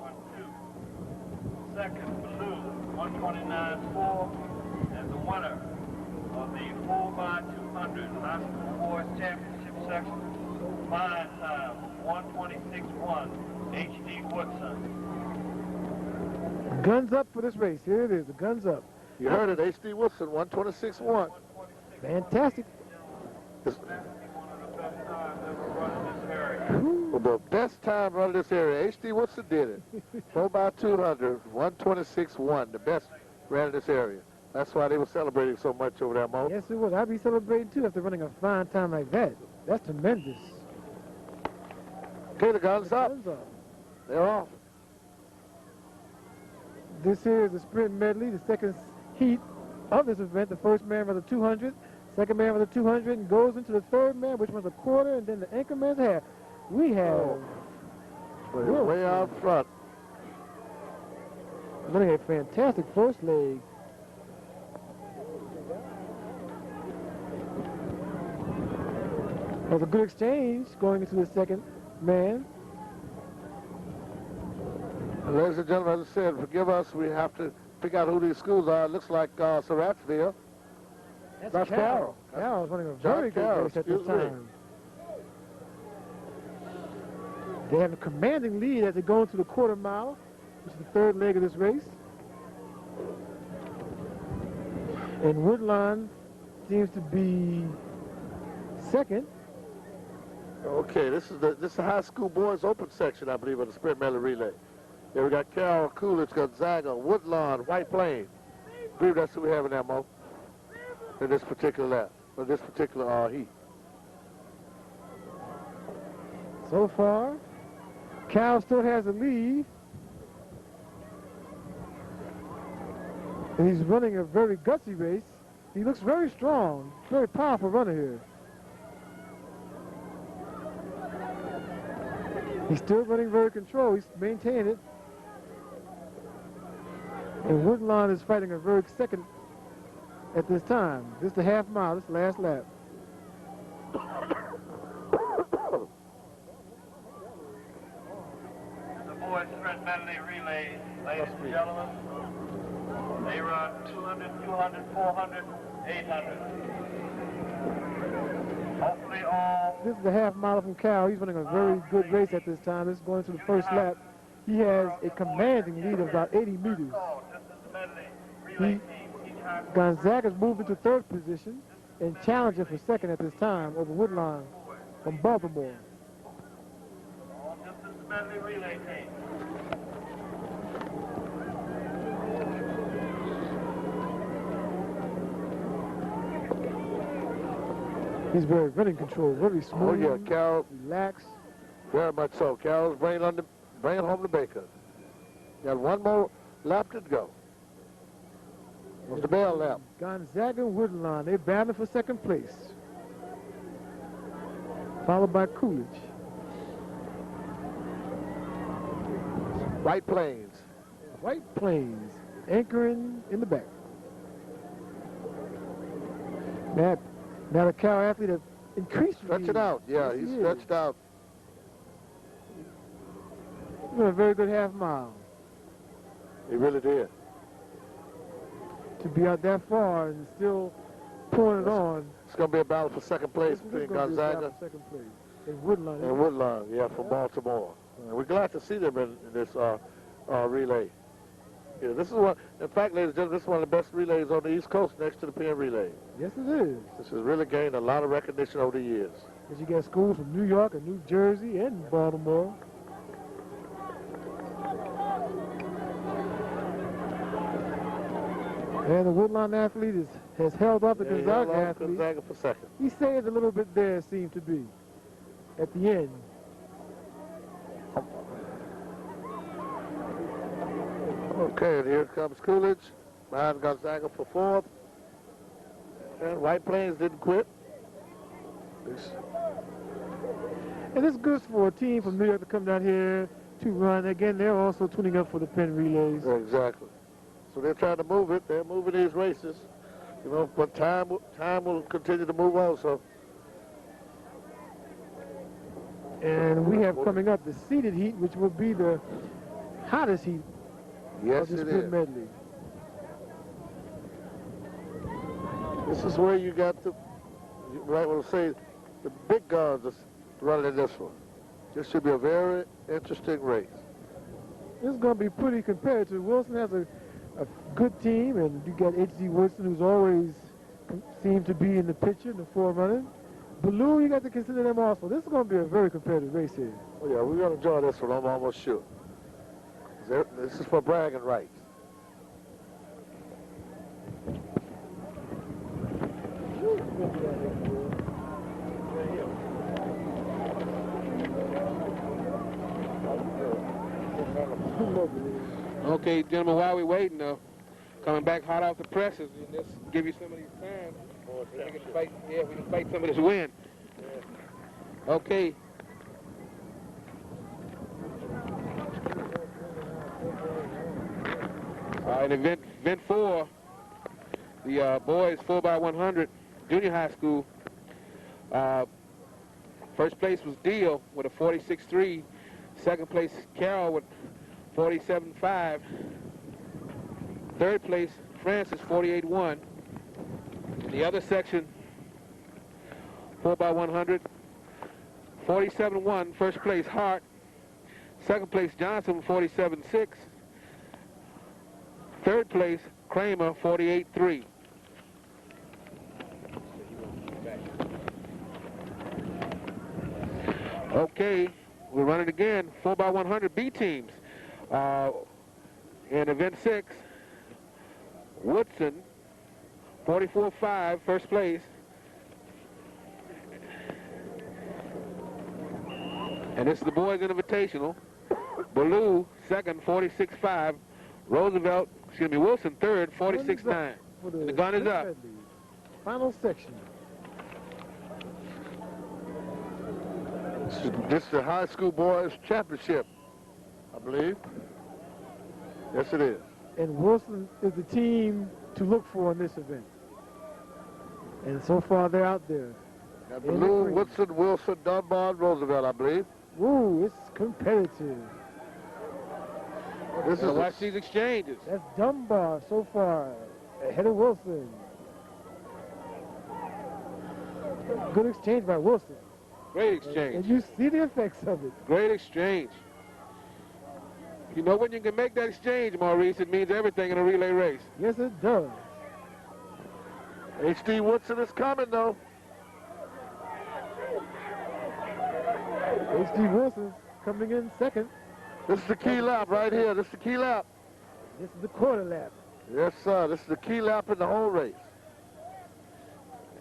131.2. Second, Blue, 129.4. And the winner of the 4x200 High School Boys Championship section, fine time, 126.1, H.D. Woodson. Guns up for this race. Here it is, the guns up. You heard it, H.D. Wilson, 126.1. Fantastic. One of the best times ever run in this area. Well, the best time running this area, H.D. Wilson did it. 4x200, 126.1, the best ran in this area. That's why they were celebrating so much over there, Mo. Yes, it was. I'd be celebrating, too, after running a fine time like that. That's tremendous. Okay, the guns up. Guns up. They're off. This here is the sprint medley, the second heat of this event. The first man runs a 200, second man runs a 200, and goes into the third man, which runs a quarter, and then the anchor man's half. We have Way out front. running a fantastic first leg. That was a good exchange going into the second man. Ladies and gentlemen, as I said, forgive us. We have to figure out who these schools are. It looks like Seratsville. That's Carroll. Carroll's running a John very good Carroll, race at this excuse me. time. They have a commanding lead as they go into the quarter mile, which is the third leg of this race. And Woodlawn seems to be second. Okay, this is the high school boys open section, I believe, of the sprint medley relay. Here we got Carroll, Coolidge, Gonzaga, Woodlawn, White Plains. I believe that's who we have in that, Mo, in this particular lap, or this particular heat. So far, Cal still has the lead. And he's running a very gutsy race. He looks very strong, very powerful runner here. He's still running very controlled. He's maintaining it. And Woodlawn is fighting a very second at this time. This is the half mile, this is the last lap. The boys sprint medley relay, ladies and gentlemen. They run 200, 200, 400, 800. Hopefully all... This is the half mile from Cal. He's running a very good race at this time. This is going to the first lap. He has a commanding lead of about 80 meters. Gonzaga's moved into third position and challenger for second at this time over Woodlawn from Baltimore. This is the medley relay team. He's very running control, very smooth. Oh, yeah, Cal, relaxed. very much so. Cal's bringing home the bacon. Got one more lap to go. What's the bell lap? Gonzaga and Woodlawn, they're battling for second place. Followed by Coolidge. White Plains. White Plains, anchoring in the back. Now the Cal athlete has increased. Stretch it out. Yeah, Yes, he's he stretched is. out. He's doing a very good half mile. He really did. To be out that far and still pulling it on. It's going to be a battle for second place This is between gonna be a battle Gonzaga for second place. And Woodlawn. and Woodlawn, yeah, from Baltimore. We're glad to see them in this relay. Yeah, this is one. In fact, ladies and gentlemen, this is one of the best relays on the East Coast, next to the Penn Relay. Yes, it is. This has really gained a lot of recognition over the years. Because you got schools from New York and New Jersey and Baltimore. And the Woodlawn athlete has held up the Gonzaga athlete. Gonzaga for second. He saved a little bit there, seemed to be, at the end. Okay, and here comes Coolidge behind Gonzaga for fourth. And White Plains didn't quit. And it's good for a team from New York to come down here to run. Again, they're also tuning up for the Penn relays. Exactly. So they're trying to move it. They're moving these races. You know, but time will continue to move also. And we have coming up the seeded heat, which will be the hottest heat of this sprint medley. This is where you got the, you might want to say, the big guns are running in this one. This should be a very interesting race. This is going to be pretty competitive. Wilson has a good team, and you got H.D. Woodson, who's always seemed to be in the picture, in the forerunner. Blue, you got to consider them also. This is going to be a very competitive race here. Oh, yeah, we're going to enjoy this one, I'm almost sure. This is for bragging rights. Okay, gentlemen, while we're waiting, coming back hot off the presses, and let's give you some of these times. We can fight, we can fight some of this wind. Okay. In event 4, the boys 4x100 junior high school. First place was Deal with a 46.3. Second place, Carroll with 47.5. Third place, Francis, 48.1. In the other section, 4x100, 47.1. First place, Hart. Second place, Johnson, 47.6. Third place, Kramer, 48.3. Okay, we're running again, 4x100 B teams. In event 6, Woodson, 44.5, first place. And this is the boys invitational. Ballou, second, 46.5. Roosevelt, Wilson, third, 46.9. The gun is up. Final section. This is the high school boys championship, I believe. Yes, it is. And Wilson is the team to look for in this event. And so far, they're out there. Ballou, Woodson, Wilson, Dunbar, Roosevelt, I believe. Woo, it's competitive. This is watch these exchanges. That's Dunbar so far, ahead of Wilson. Good exchange by Wilson. Great exchange. And you see the effects of it. Great exchange. You know when you can make that exchange, Maurice, it means everything in a relay race. Yes, it does. H.D. Woodson is coming, though. H.D. Wilson coming in second. This is the key lap right here. This is the key lap. This is the quarter lap. Yes, sir. This is the key lap in the whole race.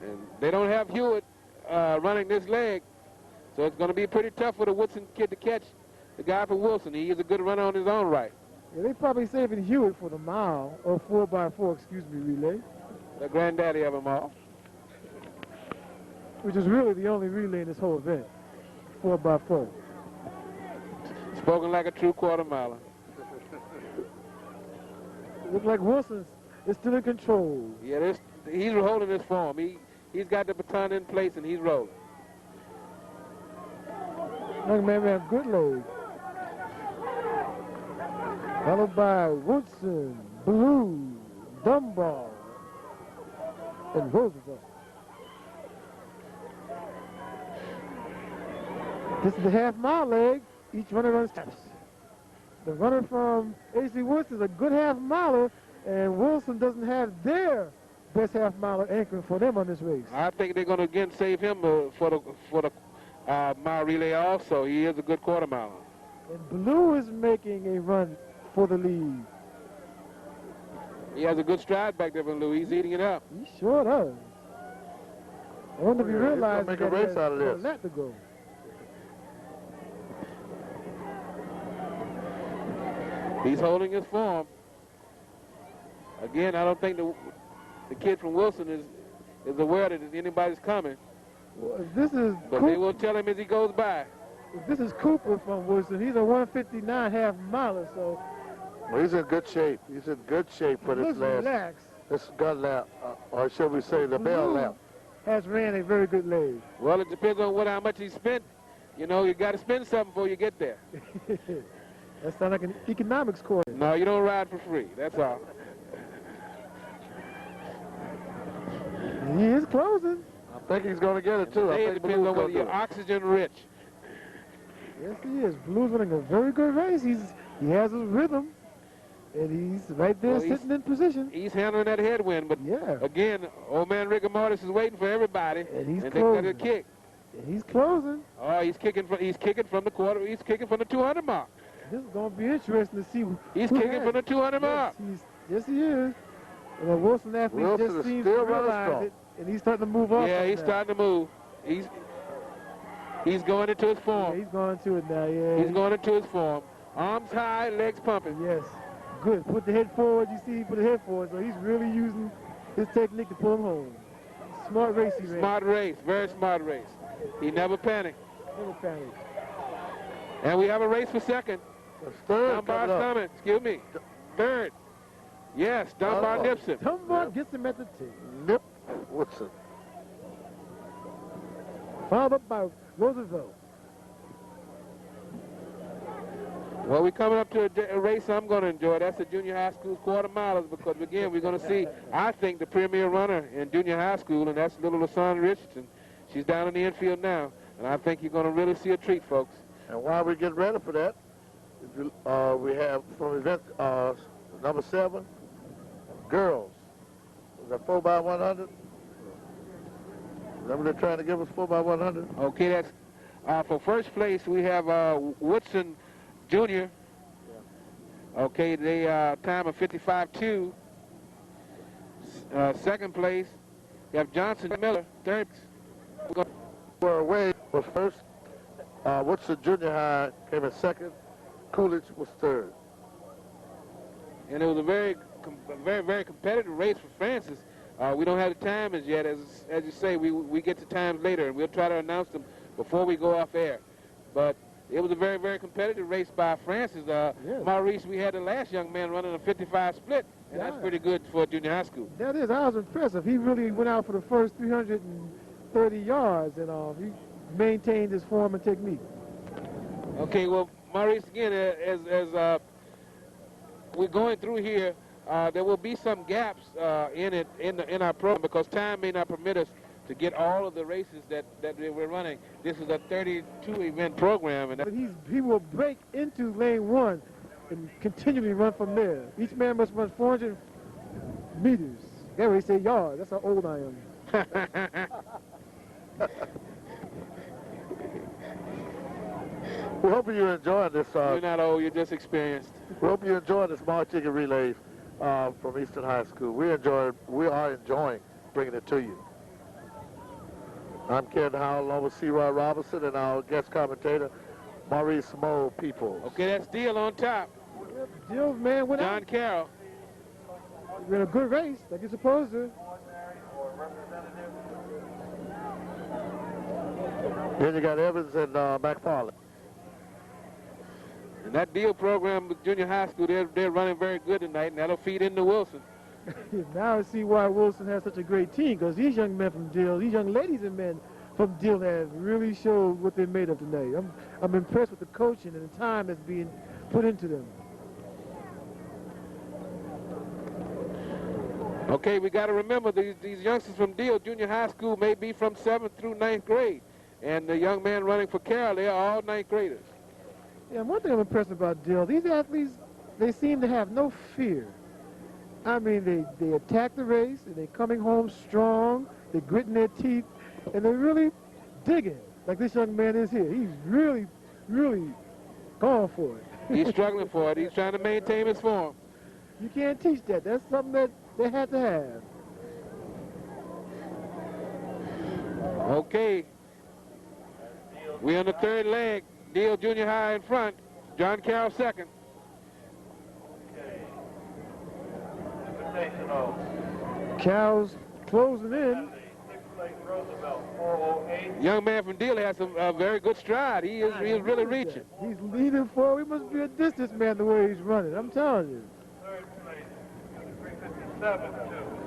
And they don't have Hewitt running this leg, so it's going to be pretty tough for the Woodson kid to catch the guy from Wilson. He is a good runner on his own right. Yeah, they probably saving Hewitt for the mile, or 4x4, relay. The granddaddy of them all. Which is really the only relay in this whole event. 4x4. Spoken like a true quarter miler. Looks like Wilson is still in control. Yeah, he's holding this form. He's got the baton in place and he's rolling. Young man, we have good leg. Followed by Woodson, Blue, Dunbar, and Roosevelt. This is the half-mile leg. Each runner runs steps. The runner from A.C. Woods is a good half-miler, and Wilson doesn't have their best half-miler anchoring for them on this race. I think they're going to again save him for the mile relay also. He is a good quarter miler. And Blue is making a run for the lead. He has a good stride back there from Lou. He's eating it up. He sure does. I wonder if he realizes make that a race he out of has this. a lap to go. He's holding his form. Again, I don't think the kid from Wilson is aware that anybody's coming. Well, if this is But they will tell him as he goes by. If this is Cooper from Wilson, he's a 159 half miler, so Well, he's in good shape. He's in good shape for this last. relaxed. This gun lap, or should we say the bell lap. Has ran a very good leg. Well, it depends on how much he spent. You know, you got to spend something before you get there. That sounds like an economics course. No, you don't ride for free. That's all. He is closing. I think he's going to get it, too. I It think depends Blue's on whether gonna you're do it. oxygen rich. Yes, he is. Blue's running a very good race. He has his rhythm, and he's right there sitting in position. He's handling that headwind, but Yeah. again, old man Rigor Mortis is waiting for everybody, And he's they got a closing. kick. And he's closing. Oh, he's kicking from the quarter. He's kicking from the 200 mark. This is going to be interesting to see. He's who kicking has from the 200 mark. Yes, he is. And the Wilson athlete Wilson just is seems to still running realize strong. it, and he's starting to move off. Yeah, of he's that. starting to move. He's going into his Yeah, form. he's going to it now. Yeah. He's going into his form. Arms high, legs pumping. Yes. Good. Put the head forward. You see, he put the head forward. So he's really using his technique to pull him home. Smart race he ran. Smart race, very smart race. He never panicked. Never panic. And we have a race for second. It's third Dunbar's coming up. coming. Excuse me. Third. Yes, Dunbar nips him. Dunbar gets him at the tee. Nip Woodson. Followed up by Roosevelt. Well, we're coming up to a race I'm going to enjoy. That's the junior high school quarter milers because, again, we're going to see, I think, the premier runner in junior high school, and that's little LaSawn Richardson. She's down in the infield now, and I think you're going to really see a treat, folks. And while we're getting ready for that, we have from event number 7, girls. Is that 4x100? Is that what they're trying to give us, 4x100? Okay, that's for first place, we have Woodson Jr. Okay, they time of 55.2. Second place, you have Johnson Miller. Third, We're away was first. Woodson Junior High came in second. Coolidge was third. and it was a very, very competitive race for Francis. We don't have the times yet, as you say. We get the times later, and we'll try to announce them before we go off air. But it was a very, very competitive race by Francis. Yes. Maurice, we had the last young man running a 55 split, and that's pretty good for junior high school. That is. I was impressive. He really went out for the first 330 yards, and he maintained his form and technique. Okay, well, Maurice, again, as we're going through here, there will be some gaps in our program because time may not permit us to get all of the races that we're running. This is a 32-event program, and But he will break into lane 1 and continually run from there. Each man must run 400 meters. That's what they say yards. That's how old I am. We hope you're enjoying this. You're not old, you're just experienced. We hope you're enjoying this March Chicken Relay from Eastern High School. We are enjoying bringing it to you. I'm Ken Howell, along with C. Roy Robinson and our guest commentator, Maurice Mo Peoples. Okay, that's Deal on top. Jill's man went John out. Carroll. Ran a good race, like you're supposed to. Then you got Evans and McFarland. And that Deal program with junior high school, they're running very good tonight, and that'll feed into Wilson. Now I see why Wilson has such a great team, because these young men from Deal, these young ladies and men from Deal have really showed what they're made of tonight. I'm impressed with the coaching and the time that's being put into them. Okay, we got to remember these youngsters from Deal Junior High School may be from 7th through 9th grade. And the young man running for Carroll, they are all 9th graders. Yeah, one thing I'm impressed about Deal, these athletes, they seem to have no fear. I mean, they attack the race, and they're coming home strong, they're gritting their teeth, and they're really digging, like this young man is here. He's really, really going for it. He's struggling for it. He's trying to maintain his form. You can't teach that. That's something that they had to have. Okay. We're on the third leg. Deal Junior High in front. John Carroll second. Carroll's closing in. Young man from Deal has a very good stride. He is really reaching. He's leaning forward. He must be a distance man the way he's running. I'm telling you.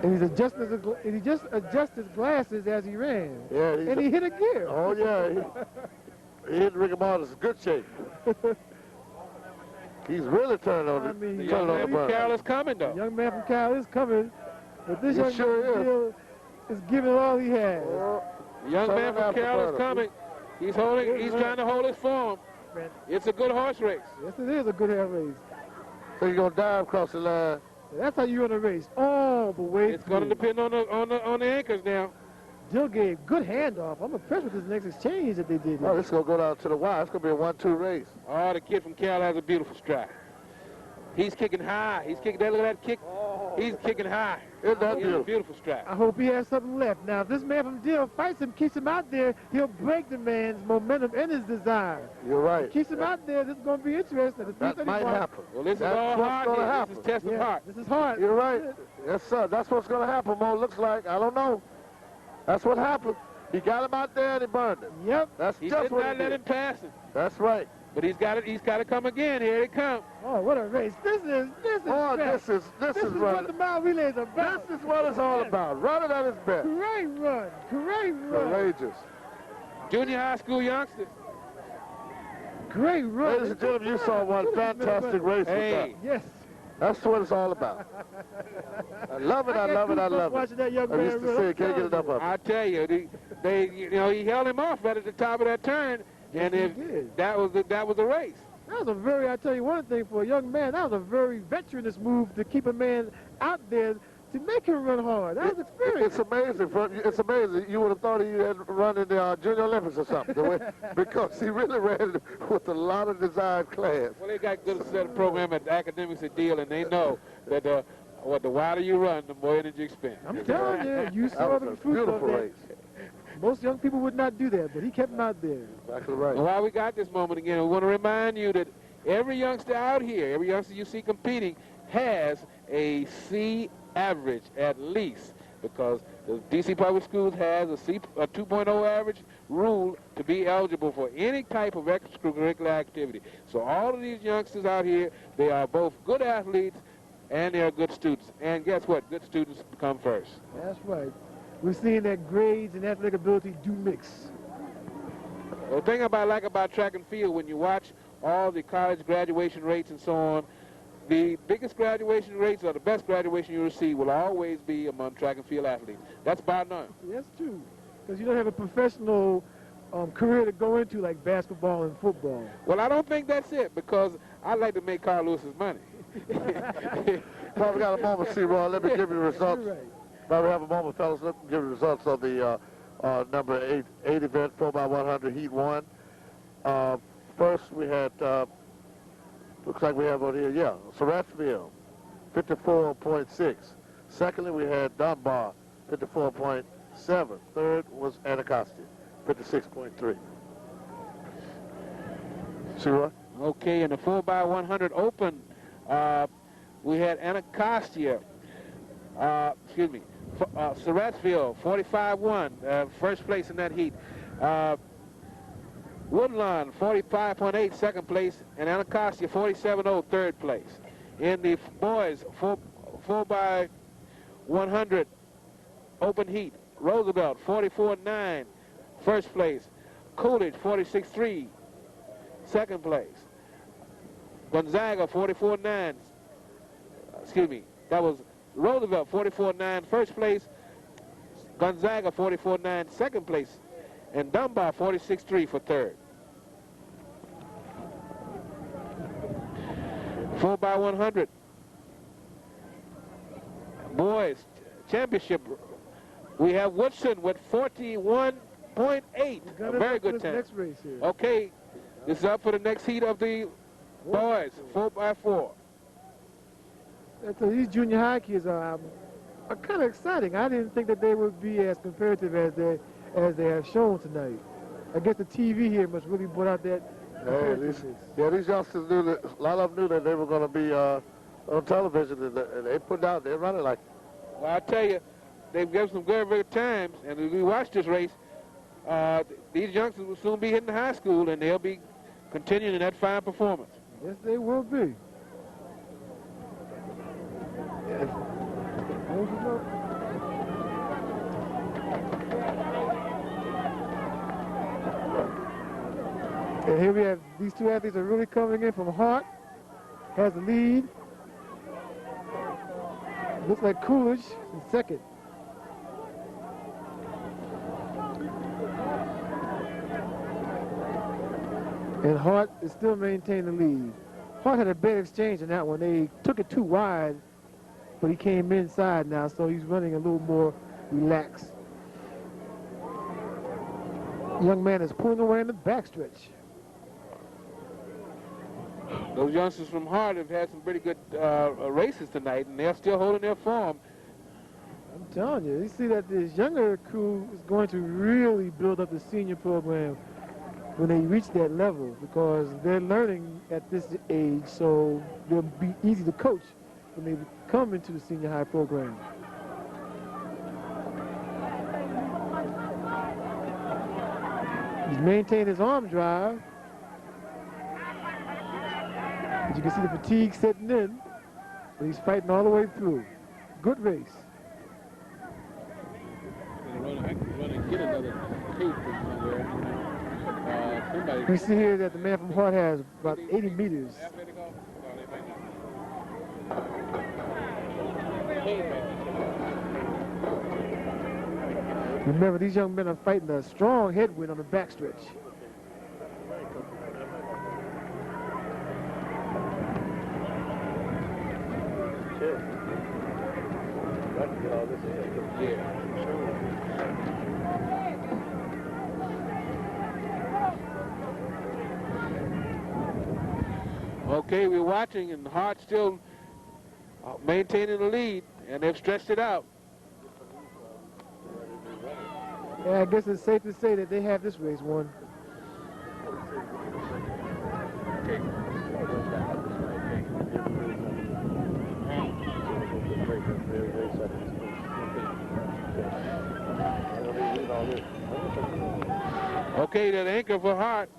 And he just adjusted his glasses as he ran. Yeah, and he hit a gear. Oh, yeah. He hit Ricky Martin's good shape. He's really turning on the young man from Carroll is coming, though. The young man from Carroll is coming. But this young man sure is giving all he has. The young man from Carroll is coming. He's trying to hold his form. It's a good horse race. Yes, it is a good horse race. So you're going to dive across the line. That's how you run a race. Oh, but wait. It's going to depend on the anchors now. Dill gave good handoff. I'm impressed with this next exchange that they did. Oh, this is going to go down to the wire. It's going to be a 1-2 race. Oh, the kid from Carroll has a beautiful stride. He's kicking high. He's kicking. Look at that kick. He's kicking high. Isn't that beautiful? Beautiful stride. I hope he has something left. Now, if this man from Dill fights him, keeps him out there, he'll break the man's momentum and his desire. You're right. If he keeps him out there, this is going to be interesting. That might happen. Well, this is all hard. This is test of heart. This is hard. You're right. Yes, sir. That's what's going to happen, Mo. Looks like. I don't know. That's what happened. He got him out there and he burned him. Yep. That's he just did what not let him pass him. That's right. But he's got to come again. Here it comes. Oh, what a race. This is Oh, best. this is what the mile relay is about. This is what it's all about. Running at his best. Great run. Great run. Courageous. Junior high school youngsters. Great run. Ladies and gentlemen, you saw one fantastic race with that. Yes. That's what it's all about. I love it, I love it, I love it. Watching that young I man used to say, can't get enough of it. I tell you, he held him off right at the top of that turn, yes, and that was the race. That was I tell you one thing, for a young man, that was a very veteranous move to keep a man out there to make him run hard. That was experience. It's amazing. It's amazing. You would have thought he had run in the Junior Olympics or something, because he really ran with a lot of desired class. Well, they got good set of program at academics at Deal, and they know that the wider you run, the more energy you expend. I'm telling you, you saw the fruit of that. Race. Most young people would not do that, but he kept him out there. Exactly right. And while we got this moment again, we want to remind you that every youngster out here, every youngster you see competing, has a C average at least, because the DC Public Schools has a 2.0 average rule to be eligible for any type of extracurricular activity. So all of these youngsters out here, they are both good athletes and they are good students. And guess what? Good students come first. That's right. We're seeing that grades and athletic ability do mix. The thing I like about track and field, when you watch all the college graduation rates and so on, the biggest graduation rates or the best graduation you receive will always be among track and field athletes. That's bar none. That's true. Because you don't have a professional career to go into like basketball and football. Well, I don't think that's it, because I like to make Carl Lewis's money. Well, we got a moment, C-Roy. Let me give you the results. Right. While we have a moment, fellas, let me give you the results of the number 8 event, 4x100 Heat 1. First, we had, looks like we have on here, Surrattsville, 54.6. Secondly, we had Dunbar, 54.7. Third was Anacostia, 56.3. C-Roy? Okay, in the 4x100 open, we had Anacostia, Surrattsville, 45-1, first place in that heat. Woodlawn, 45.8, second place, and Anacostia, 47.0, third place. In the boys, 4x100 open heat, Roosevelt, 44.9, first place. Coolidge, 46.3, second place. Gonzaga, 44.9, that was Roosevelt, 44.9, first place. Gonzaga, 44.9, second place. And Dunbar, 46.3 for third. 4x100. Boys championship. We have Woodson with 41.8. A very good time. Next race here. Okay, this is up for the next heat of the boys, 4x4. So these junior high kids are kind of exciting. I didn't think that they would be as competitive as they have shown tonight. I guess the TV here must really put out that. These youngsters knew that, a lot of them knew that they were going to be on television, and they put out, they're running like. Well, I tell you, they've given some very, very times, and as we watch this race, these youngsters will soon be hitting high school, and they'll be continuing that fine performance. Yes, they will be. And here we have these two athletes are really coming in from Hart. Has the lead. Looks like Coolidge in second. And Hart is still maintaining the lead. Hart had a bad exchange in that one. They took it too wide, but he came inside now, so he's running a little more relaxed. Young man is pulling away in the backstretch. Those youngsters from Hart have had some pretty good races tonight, and they're still holding their form. I'm telling you, you see that this younger crew is going to really build up the senior program when they reach that level, because they're learning at this age, so they'll be easy to coach when they come into the senior high program. He's maintained his arm drive. As you can see the fatigue setting in, but he's fighting all the way through. Good race. Get another tape from somewhere. We see here that the man from Hart has about 80 meters. Remember, these young men are fighting a strong headwind on the backstretch. Okay, we're watching, and Hart still maintaining the lead, and they've stretched it out. Yeah, I guess it's safe to say that they have this race won. Okay, that anchor for Hart.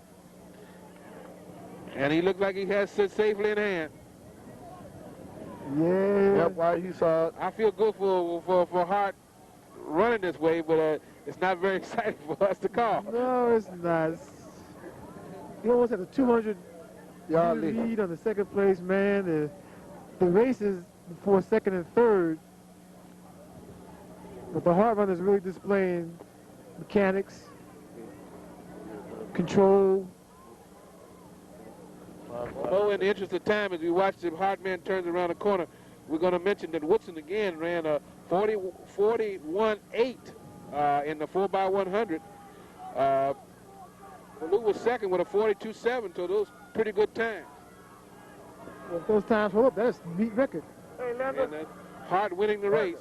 And he looked like he has it safely in hand. Yeah. Yep, why he saw it. I feel good for Hart running this way, but it's not very exciting for us to call. No, it's not. He almost had a 200-yard lead on the second place man. The race is for second and third. But the Hart runner is really displaying mechanics, control. Although in the interest of time, as we watch the Hart man turns around the corner, we're going to mention that Woodson again ran a 41.8 in the 4x100. Lou was second with a 42.7, so those pretty good times. Well, if those times hold up, that's a neat record. And Hart winning the race.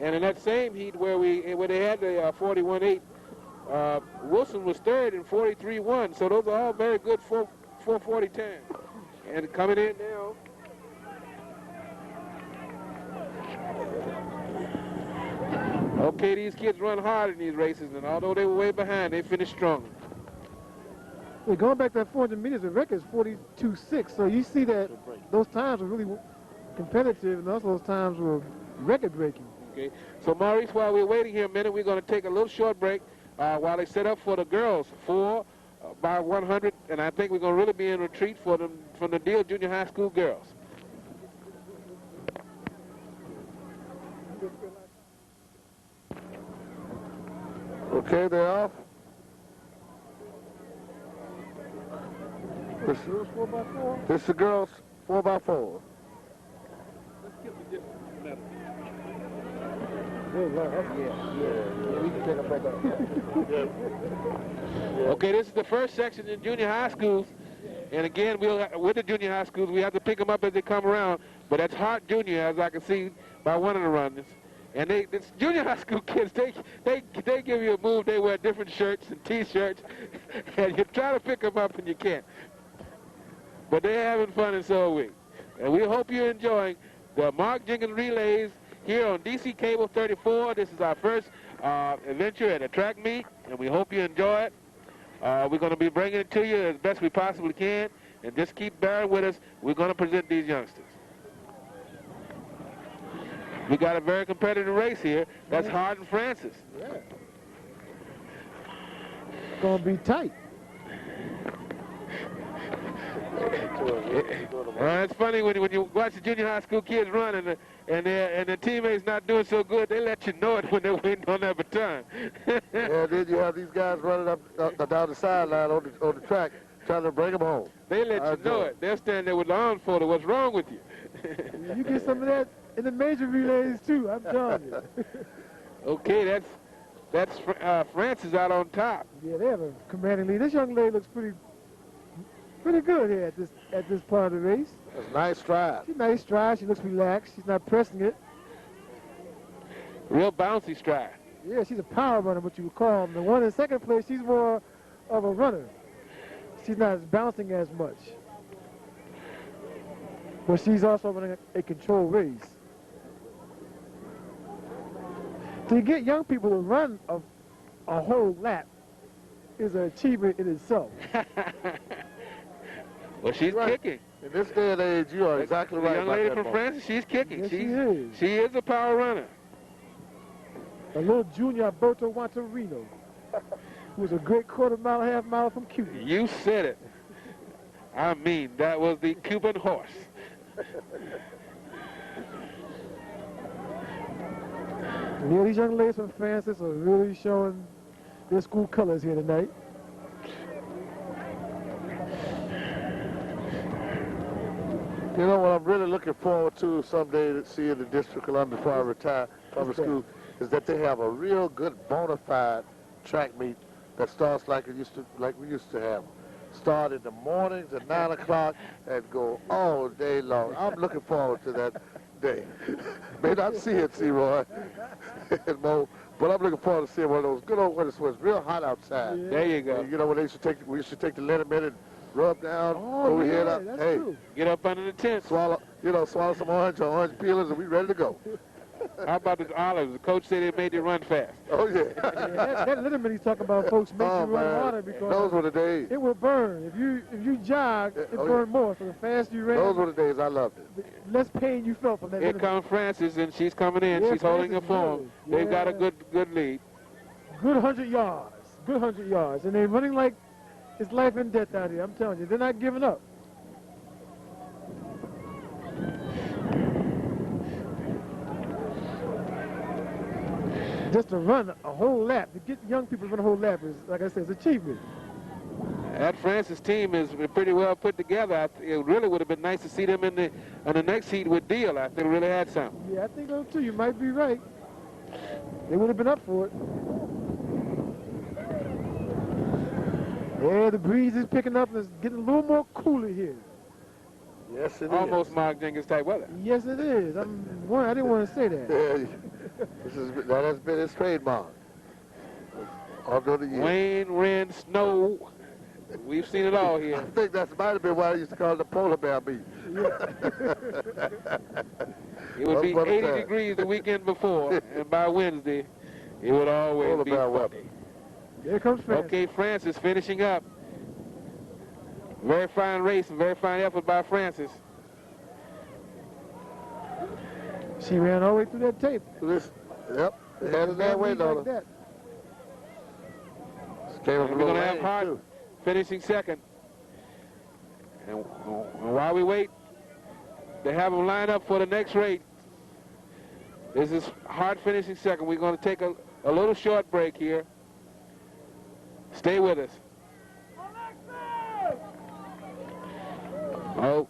And in that same heat where they had the 41.8, Wilson was third in 43.1, so those are all very good 440 times. And coming in now. Okay, these kids run hard in these races, and although they were way behind, they finished strong. Well, going back to that 400 meters, the record is 42.6, so you see that those times were really competitive, and also those times were record-breaking. Okay, so Maurice, while we're waiting here a minute, we're going to take a little short break while they set up for the girls 4x100, and I think we're going to really be in retreat for them from the Deal Junior High School girls. Okay, they're off. This is the girls 4x4. Okay, this is the first section in junior high schools. And again, with the junior high schools, we have to pick them up as they come around. But that's Hart Junior, as I can see by one of the runners. And this junior high school kids, they give you a move. They wear different shirts and T-shirts, and you try to pick them up and you can't. But they're having fun, and so are we. And we hope you're enjoying the Marc Jenkins Relays here on DC Cable 34. This is our first adventure at a track meet, and we hope you enjoy it. We're going to be bringing it to you as best we possibly can, and just keep bearing with us. We're going to present these youngsters. We got a very competitive race here. That's Hart and Francis. Yeah. It's going to be tight. It's funny when you watch the junior high school kids run and their teammates not doing so good, they let you know it when they're waiting on their baton. Yeah, then you have these guys running up down the sideline on the track trying to bring them home. They let you know it. They're standing there with the arms folded. What's wrong with you? You get some of that in the major relays too, I'm telling you. Okay, that's Francis out on top. Yeah, they have a commanding lead. This young lady looks pretty good here at this part of the race. That's a nice stride. She's nice stride. She looks relaxed. She's not pressing it. Real bouncy stride. Yeah, she's a power runner, what you would call. The one in second place, she's more of a runner. She's not bouncing as much. But she's also running a controlled race. To get young people to run a whole lap is an achievement in itself. Well, she's kicking. In this day and age, you are exactly right. The young lady from Francis, she's kicking. Yes, she is a power runner. A little junior Alberto Wantarino, who was a great quarter mile, half mile from Cuba. You said it. I mean, that was the Cuban horse. Yeah, these young ladies from Francis are really showing their school colors here tonight. You know what I'm really looking forward to someday to see in the District of Columbia before I retire from the school is that they have a real good bona fide track meet that starts like we used to have. Start in the mornings at 9 o'clock and go all day long. I'm looking forward to that day. May not see it, Roy, and Mo, but I'm looking forward to seeing one of those good old winters when it's real hot outside. Yeah. There you go. You know when we used to take the liniment and rub down over here. That's true. Get up under the tent. Swallow some orange peelers, and we ready to go. How about the olives? The coach said it made you run fast. Oh, yeah. That liniment he's talking about, folks, makes you run harder because those were the days. It will burn. If you jog, it burn more. So the faster you ran, those were the days I loved it. The less pain you felt from that Here liniment. comes Francis, and she's coming in. Yeah, she's holding her Francis form. good. They've got a good lead. Good 100 yards. Good 100 yards. And they're running like it's life and death out here. I'm telling you, they're not giving up. Just to run a whole lap, to get young people to run a whole lap is, like I said, it's achievement. That Francis team is pretty well put together. It really would have been nice to see them in the next heat with Deal. I think they really had something. Yeah, I think so too. You might be right. They would have been up for it. Yeah, the breeze is picking up and it's getting a little more cooler here. Yes, it Almost is. Marc Jenkins type weather. Yes, it is. I didn't want to say that. Yeah, that has been his trademark. All through the years. Rain, wind, snow. We've seen it all I here. think that might have been why I used to call it the polar bear beat. It would be What a 80 time. degrees the weekend before, and by Wednesday, it would always Polar be bear 40. weather. Here comes Francis. Okay, Francis finishing up. Very fine race and very fine effort by Francis. She ran all the way through that tape. Yep, they had it that way, Like though. that. We're going to have Hart finishing second. And while we wait, they have them lined up for the next race. This is Hart finishing second. We're going to take a little short break here. Stay with us. Oh.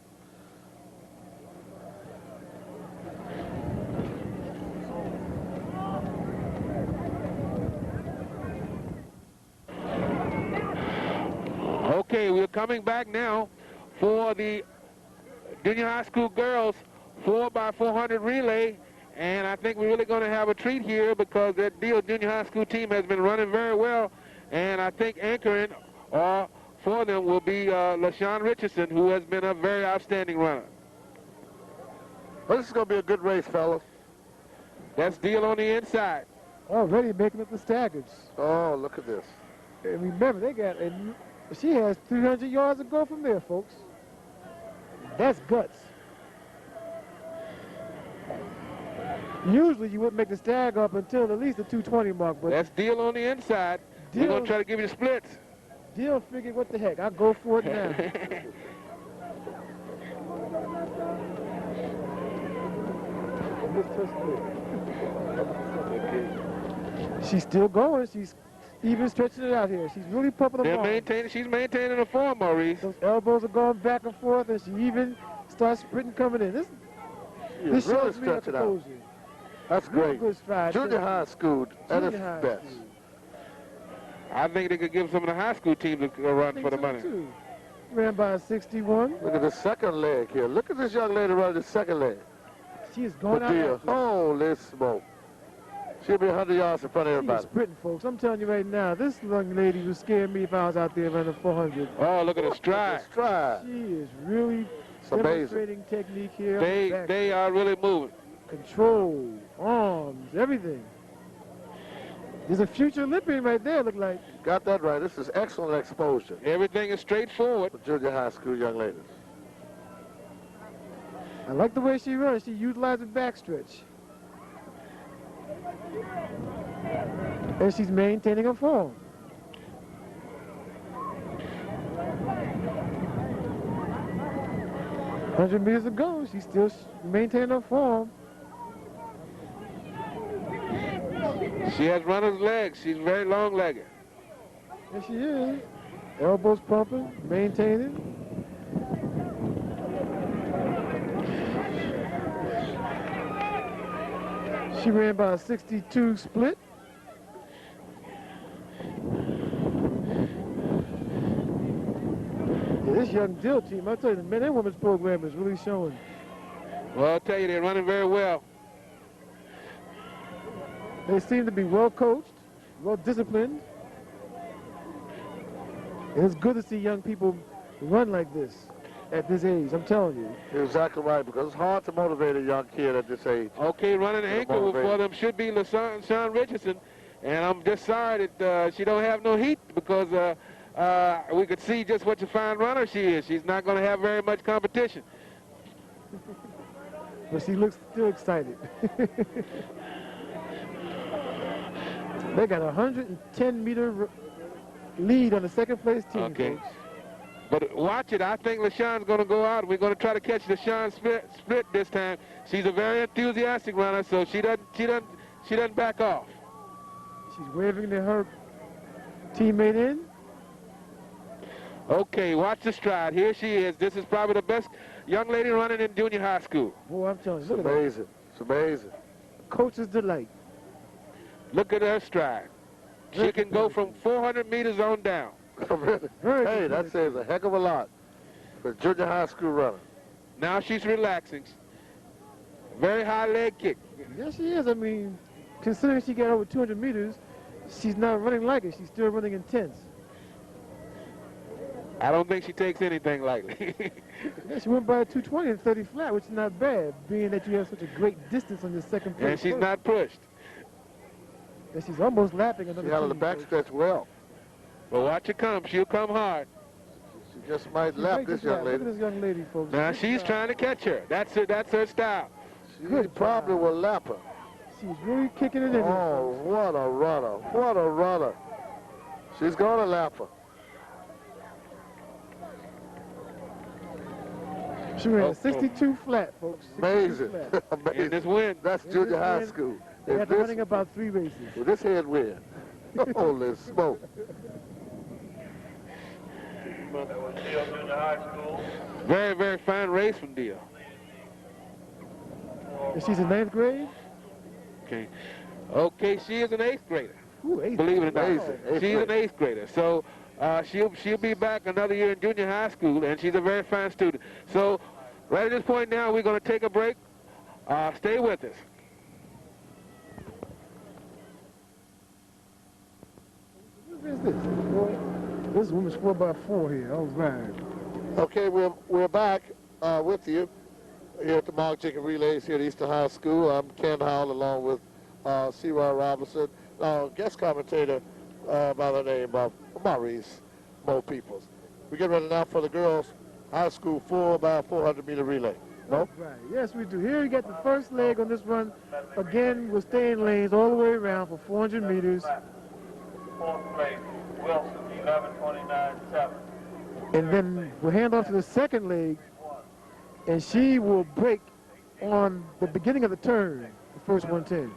Okay, we're coming back now for the junior high school girls 4x400 relay. And I think we're really going to have a treat here because that Deal Junior High School team has been running very well. And I think anchoring for them will be LaShawn Richardson, who has been a very outstanding runner. Well, this is going to be a good race, fellas. That's Deal on the inside. Already making up the staggers. Oh, look at this. And remember, she has 300 yards to go from there, folks. That's guts. Usually you wouldn't make the stag up until at least the 220 mark. But that's Deal on the inside. We're going to try to give you the splits. Deal figured, what the heck, I'll go for it now. She's still going. She's even stretching it out here. She's really pumping them on. She's maintaining the form, Maurice. Those elbows are going back and forth, and she even starts sprinting coming in. This really shows me stretch it out. That's great. Good stride. Junior high school at its best. I think they could give some of the high school teams a run for the money. Too. Ran by a 61. Look at the second leg here. Look at this young lady running the second leg. She is going out. Holy smoke. She'll be 100 yards in front of everybody. She's sprinting, folks. I'm telling you right now, this young lady would scare me if I was out there running 400. Oh, look at the stride. She is really demonstrating technique here. They are really moving. Control, arms, everything. There's a future Olympian right there, look like. Got that right. This is excellent exposure. Everything is straightforward. For junior high school young ladies. I like the way she runs. She utilizes backstretch. And she's maintaining her form. "100 meters to go. She's still maintaining her form. She has runner's legs. She's very long-legged. Yes, she is. Elbows pumping, maintaining. She ran by a 62 split. Yeah, this young Dill team, I tell you, the men and women's program is really showing. Well, I'll tell you, they're running very well. They seem to be well coached, well disciplined. And it's good to see young people run like this at this age, I'm telling you. You're exactly right, because it's hard to motivate a young kid at this age. Okay, running anchor for them should be LaShawn Richardson. And I'm just sorry that she don't have no heat because we could see just what a fine runner she is. She's not going to have very much competition. But she looks still excited. They got a 110-meter lead on the second place team. Okay. Folks. But watch it. I think LaShawn's going to go out. We're going to try to catch LaShawn split this time. She's a very enthusiastic runner, so she doesn't back off. She's waving to her teammate in. Okay, watch the stride. Here she is. This is probably the best young lady running in junior high school. Boy, I'm telling you, look at that. It's amazing. Coach's delight. Look at her stride. She can go from 400 meters on down. Hey, that says a heck of a lot for a junior high school runner. Now she's relaxing. Very high leg kick. Yes, she is. I mean, considering she got over 200 meters, she's not running like it. She's still running intense. I don't think she takes anything lightly. Yeah, she went by 220 and 30 flat, which is not bad, being that you have such a great distance on your second place. And she's not pushed. And she's almost lapping another She handled the backstretch well. But watch her come. She'll come hard. She just might lap this young lady. Look at this young lady, folks. Now she's trying to catch her. That's her style. She probably will lap her. She's really kicking it in. Oh, what a runner. What a runner. She's going to lap her. She ran 62 flat, folks. Amazing. Flat. Amazing. In this win. That's junior high school. After running about 3 races. With this head win. Holy smoke. That was Deal Junior High School. Very, very fine race from Deal. And she's in 9th grade? Okay. Okay, she is an 8th grader. Ooh, 8th. Believe it or not. Amazing. She's an 8th grader. So she'll be back another year in junior high school, and she's a very fine student. So right at this point now, we're going to take a break. Stay with us. What is this? This is women's 4x4 here. All right. Okay, we're back with you here at the Marc Jenkins Relays here at Eastern High School. I'm Ken Howell along with C.Y. Robinson, guest commentator by the name of Maurice Mo Peoples. We get ready now for the girls' high school 4x400 meter relay. No? Right. Yes, we do. Here you get the first leg on this run. Again, we're staying lanes all the way around for 400 meters. Fourth place, Wilson, 11:29.7. And then we'll hand off to the second leg, and she will break on the beginning of the turn, the first 110.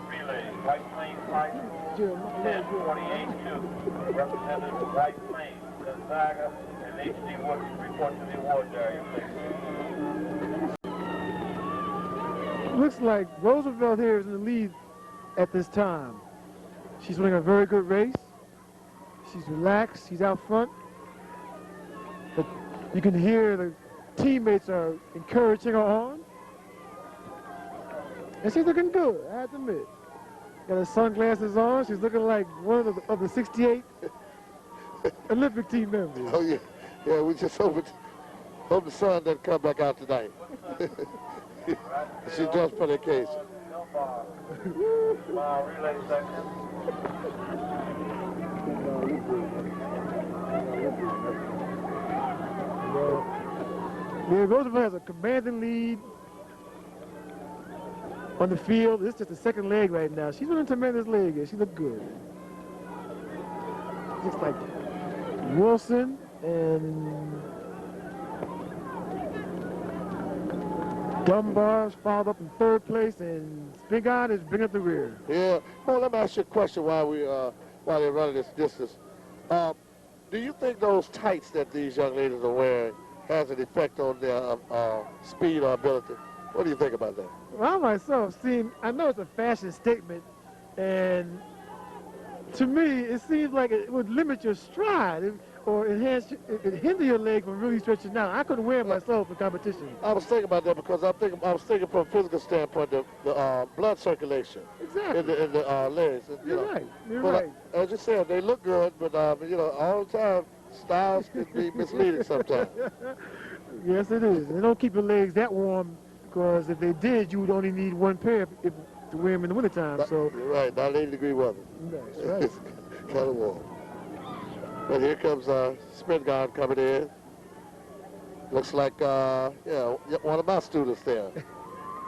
Relay, White Plains High School, 10:48.2. Representative White Plains, Gonzaga, and H.D. Wood report to the award area. Looks like Roosevelt here is in the lead at this time. She's running a very good race. She's relaxed. She's out front. But you can hear the teammates are encouraging her on. And she's looking good, I have to admit. Got her sunglasses on. She's looking like one of the 68 Olympic team members. Oh, yeah. Yeah, we just hope the sun doesn't come back out tonight. She's dressed for the occasion. Relay section. Yeah, Roosevelt has a commanding lead on the field. This is just the second leg right now. She's running a tremendous leg here. She looked good. Looks like Wilson and Dunbar's followed up in third place, and Spingarn is bringing up the rear. Yeah. Well, let me ask you a question while they're running this distance. Do you think those tights that these young ladies are wearing has an effect on their speed or ability? What do you think about that? Well, I myself, I know it's a fashion statement, and to me, it seems like it would limit your stride or it hinder your leg from really stretching out. I couldn't wear it myself in competition. I was thinking about that because I was thinking from a physical standpoint, the blood circulation Exactly. in the legs. You're right. You're but right. As you said, they look good, but all the time styles can be misleading sometimes. Yes, it is. They don't keep your legs that warm because if they did, you would only need one pair to wear them in the wintertime. So You're right, not 80-degree weather. that's right. It's kind of warm. But here comes Spingarn coming in. Looks like one of my students there,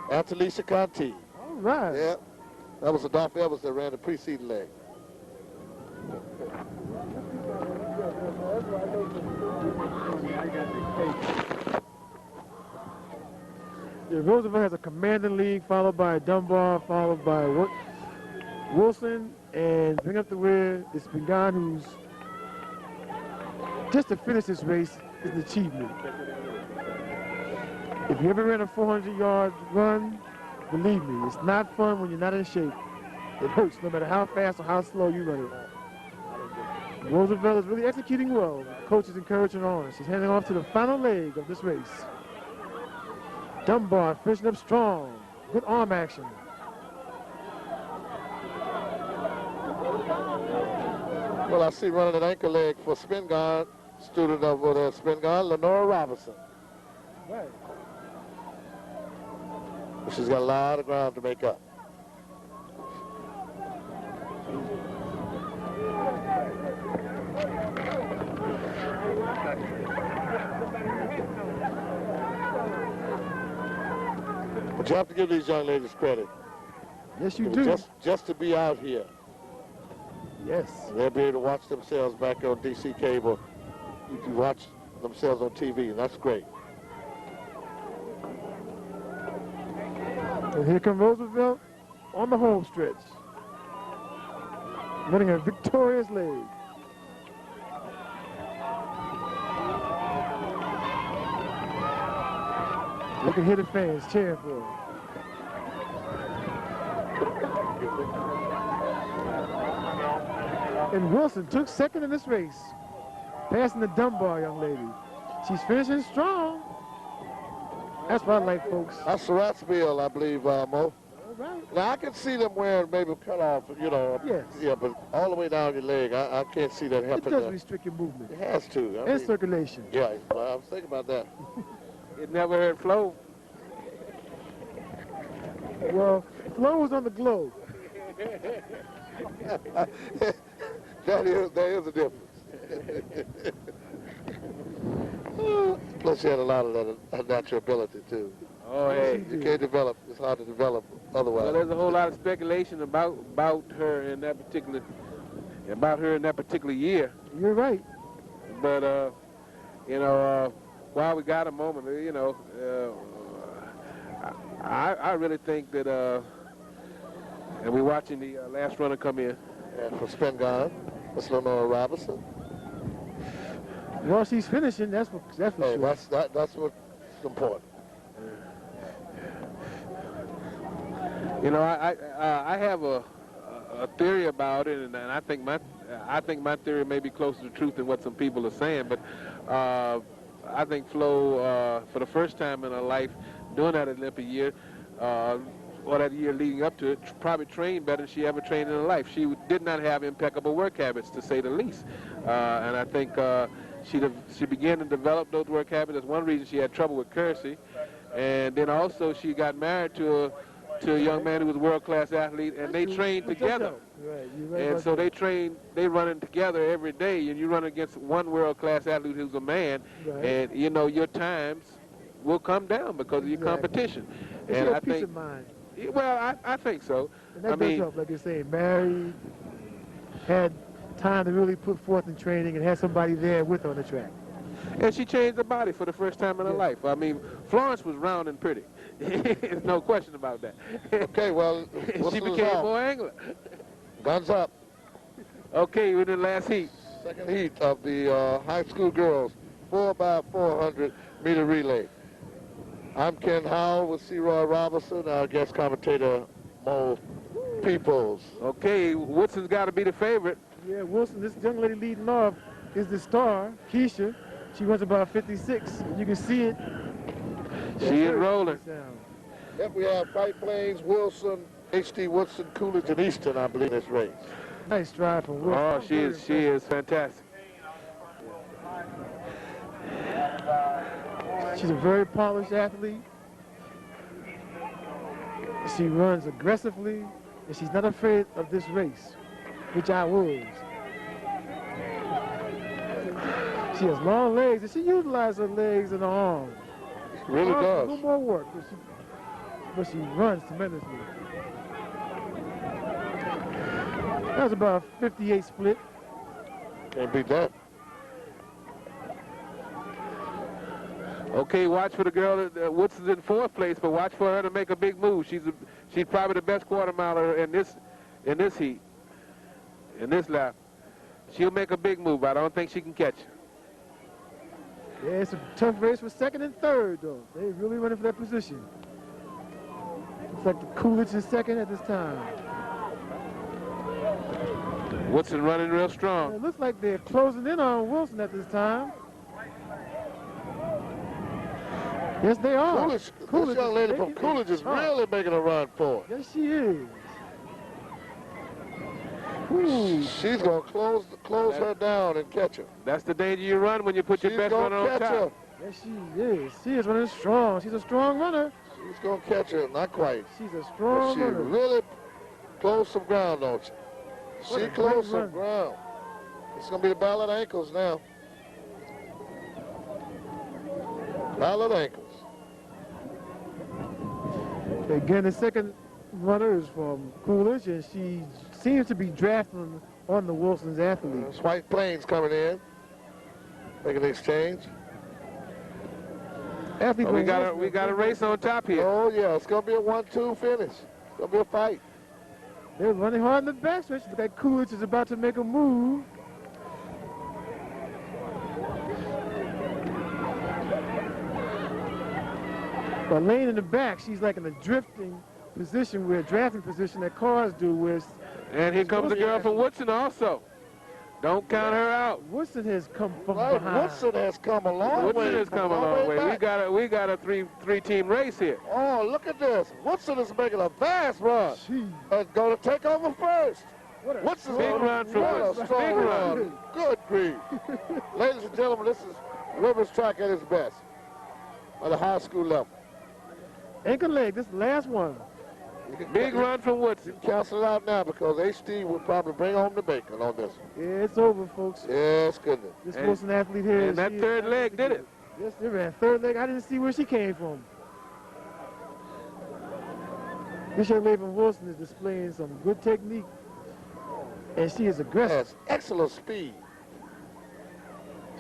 Antalisha Conti. All right. Yeah, that was Adolph Evans that ran the preceding leg. Yeah, Roosevelt has a commanding lead, followed by Dunbar, followed by Wilson, and bring up the rear is Spingarn, who's just to finish this race is an achievement. If you ever ran a 400-yard run, believe me, it's not fun when you're not in shape. It hurts no matter how fast or how slow you run it. Roosevelt is really executing well. The coach is encouraging her on. She's heading off to the final leg of this race. Dunbar finishing up strong. Good arm action. Well, I see running an anchor leg for Spingarn, student over there, Spingarn, Lenora Robinson. Right. She's got a lot of ground to make up. But you have to give these young ladies credit. Yes, you do. Just to be out here. Yes. They'll be able to watch themselves back on DC cable. You can watch themselves on TV, and that's great. And here comes Roosevelt on the home stretch. Running a victorious leg. You can hear the fans cheering for him. And Wilson took second in this race, passing the Dunbar young lady. She's finishing strong. That's what I like, folks. That's Surrattsville, I believe, Mo. All right. Now, I can see them wearing maybe cut off, you know. Yes. Yeah, but all the way down your leg, I can't see that It happening. does restrict your movement. It has to. And circulation. Yeah, well, I was thinking about that. It never heard Flo. Well, Flo was on the globe. There is a difference. Plus, she had a lot of that natural ability, too. Oh, hey. You can't develop. It's hard to develop otherwise. Well, there's a whole lot of speculation about her in that particular year. You're right. But you know, while we got a moment, you know, I really think that, and we're watching the last runner come in. And for Spengard, that's Lenore Robinson. Well, she's finishing. That's for Hey, sure. that's what's important. You know, I have a theory about it, and I think my theory may be closer to truth than what some people are saying. But I think Flo, for the first time in her life, during that Olympic year, or that year leading up to it, probably trained better than she ever trained in her life. She did not have impeccable work habits, to say the least. And I think she began to develop those work habits. That's one reason she had trouble with Kersey. And then also she got married to a young man who was a world-class athlete, and they trained together. Right. And so they running together every day, and you run against one world-class athlete who's a man, and you know your times will come down because of your competition. And I think peace of mind. Well, I think so. And that does help, like you say, married, had time to really put forth in training, and had somebody there with her on the track. And she changed her body for the first time in her life. I mean, Florence was round and pretty. There's no question about that. Okay, well, she became more angular. Guns up. Okay, we're in the last heat. Second heat of the high school girls 4x400 meter relay. I'm Ken Howell with C. Roy Robinson, our guest commentator, Mo Peoples. Okay, Woodson's got to be the favorite. Yeah, Wilson, this young lady leading off is the star, Keisha. She runs about 56. You can see it. She is rolling. Yep, we have White Plains, Wilson, H.D. Woodson, Coolidge, and Easton, I believe, in this race. Nice drive from Wilson. Oh, she is fantastic. She's a very polished athlete. She runs aggressively, and she's not afraid of this race, which I was. She has long legs, and she utilizes her legs and her arms. Really does. A little more work, but she runs tremendously. That was about a 58 split. Can't beat that. Okay, watch for the girl. Woodson's in fourth place, but watch for her to make a big move. She's probably the best quarter miler in this heat, in this lap. She'll make a big move, but I don't think she can catch her. Yeah, it's a tough race for second and third, though. They're really running for that position. Looks like the Coolidge is second at this time. Woodson running real strong. It looks like they're closing in on Wilson at this time. Yes, they are. Coolidge, this young lady from Coolidge is really making a run for it. Yes, she is. Ooh. She's going to close her down and catch her. That's the danger you run when you put your best runner on top. Her. Yes, she is. She is running strong. She's a strong runner. She's going to catch her. Not quite. She's a strong runner. She really closed some ground, don't she? She closed some ground. It's going to be the battle of ankles now. Battle of ankles. Again, the second runner is from Coolidge, and she seems to be drafting on the Wilson's athletes. White Plains coming in, making the exchange. We got a race on top here. Oh yeah, it's gonna be a 1-2 finish. It's gonna be a fight. They're running hard in the backstretch, but that Coolidge is about to make a move. But laying in the back, she's like in a drifting position, drafting position that cars do. And here comes the girl from Woodson also. Don't count her out. Woodson has come from Right, behind. Woodson has come a long way. Woodson has come a long way. We got a three-team race here. Oh, look at this. Woodson is making a fast run. Jeez. And going to take over first. Woodson big run from Woodson. strong Big run. run. Good grief. Ladies and gentlemen, this is women's track at its best at the high school level. Ankle leg, this last one. Big run from Woodson. Cancel it out now because HD will probably bring home the bacon on this one. Yeah, it's over, folks. Yes, goodness. This Wilson athlete here. And that third leg did it. Yes, they ran third leg. I didn't see where she came from. This young lady from Wilson is displaying some good technique, and she is aggressive. Has excellent speed.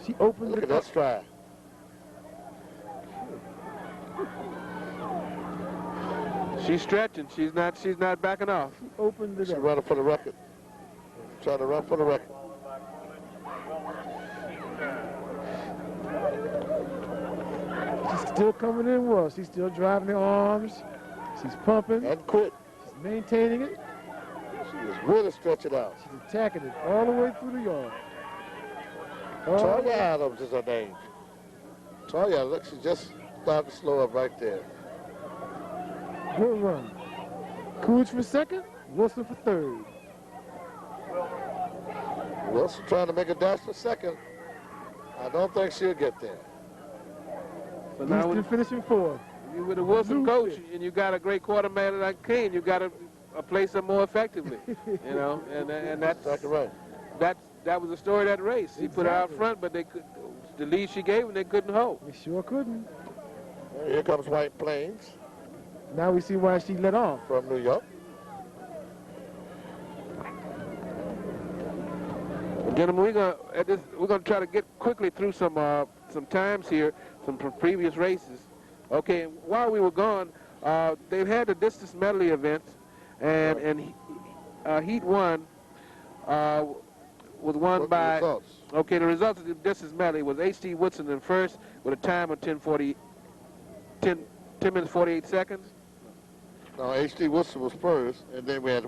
She opened Look it at up. that stride. She's stretching. She's not backing off. She opened it She's up. running for the record. Trying to run for the record. She's still coming in well. She's still driving her arms. She's pumping. And quit. She's maintaining it. She is really stretching out. She's attacking it all the way through the yard. Toya Adams is her name. Toya, look, she just started to slow up right there. Good run. Coolidge for second, Wilson for third. Wilson trying to make a dash for second. I don't think she'll get there. So now Easton finishing fourth. you with a Wilson coach and you got a great quarterback like Kane, you got to place them more effectively. You know, and that's Exactly right. that was the story of that race. He put her out front, but they could, the lead she gave them, they couldn't hold. They sure couldn't. Here comes White Plains Now we see why she let off. from New York. Gentlemen, we're gonna try to get quickly through some times here, some previous races. Okay, while we were gone, they've had the distance medley events, and Heat 1 was won What's by. the results? Okay, the results of the distance medley was H.D. Woodson in first with a time of 10 minutes 48 seconds. No, H.D. Wilson was first, and then we had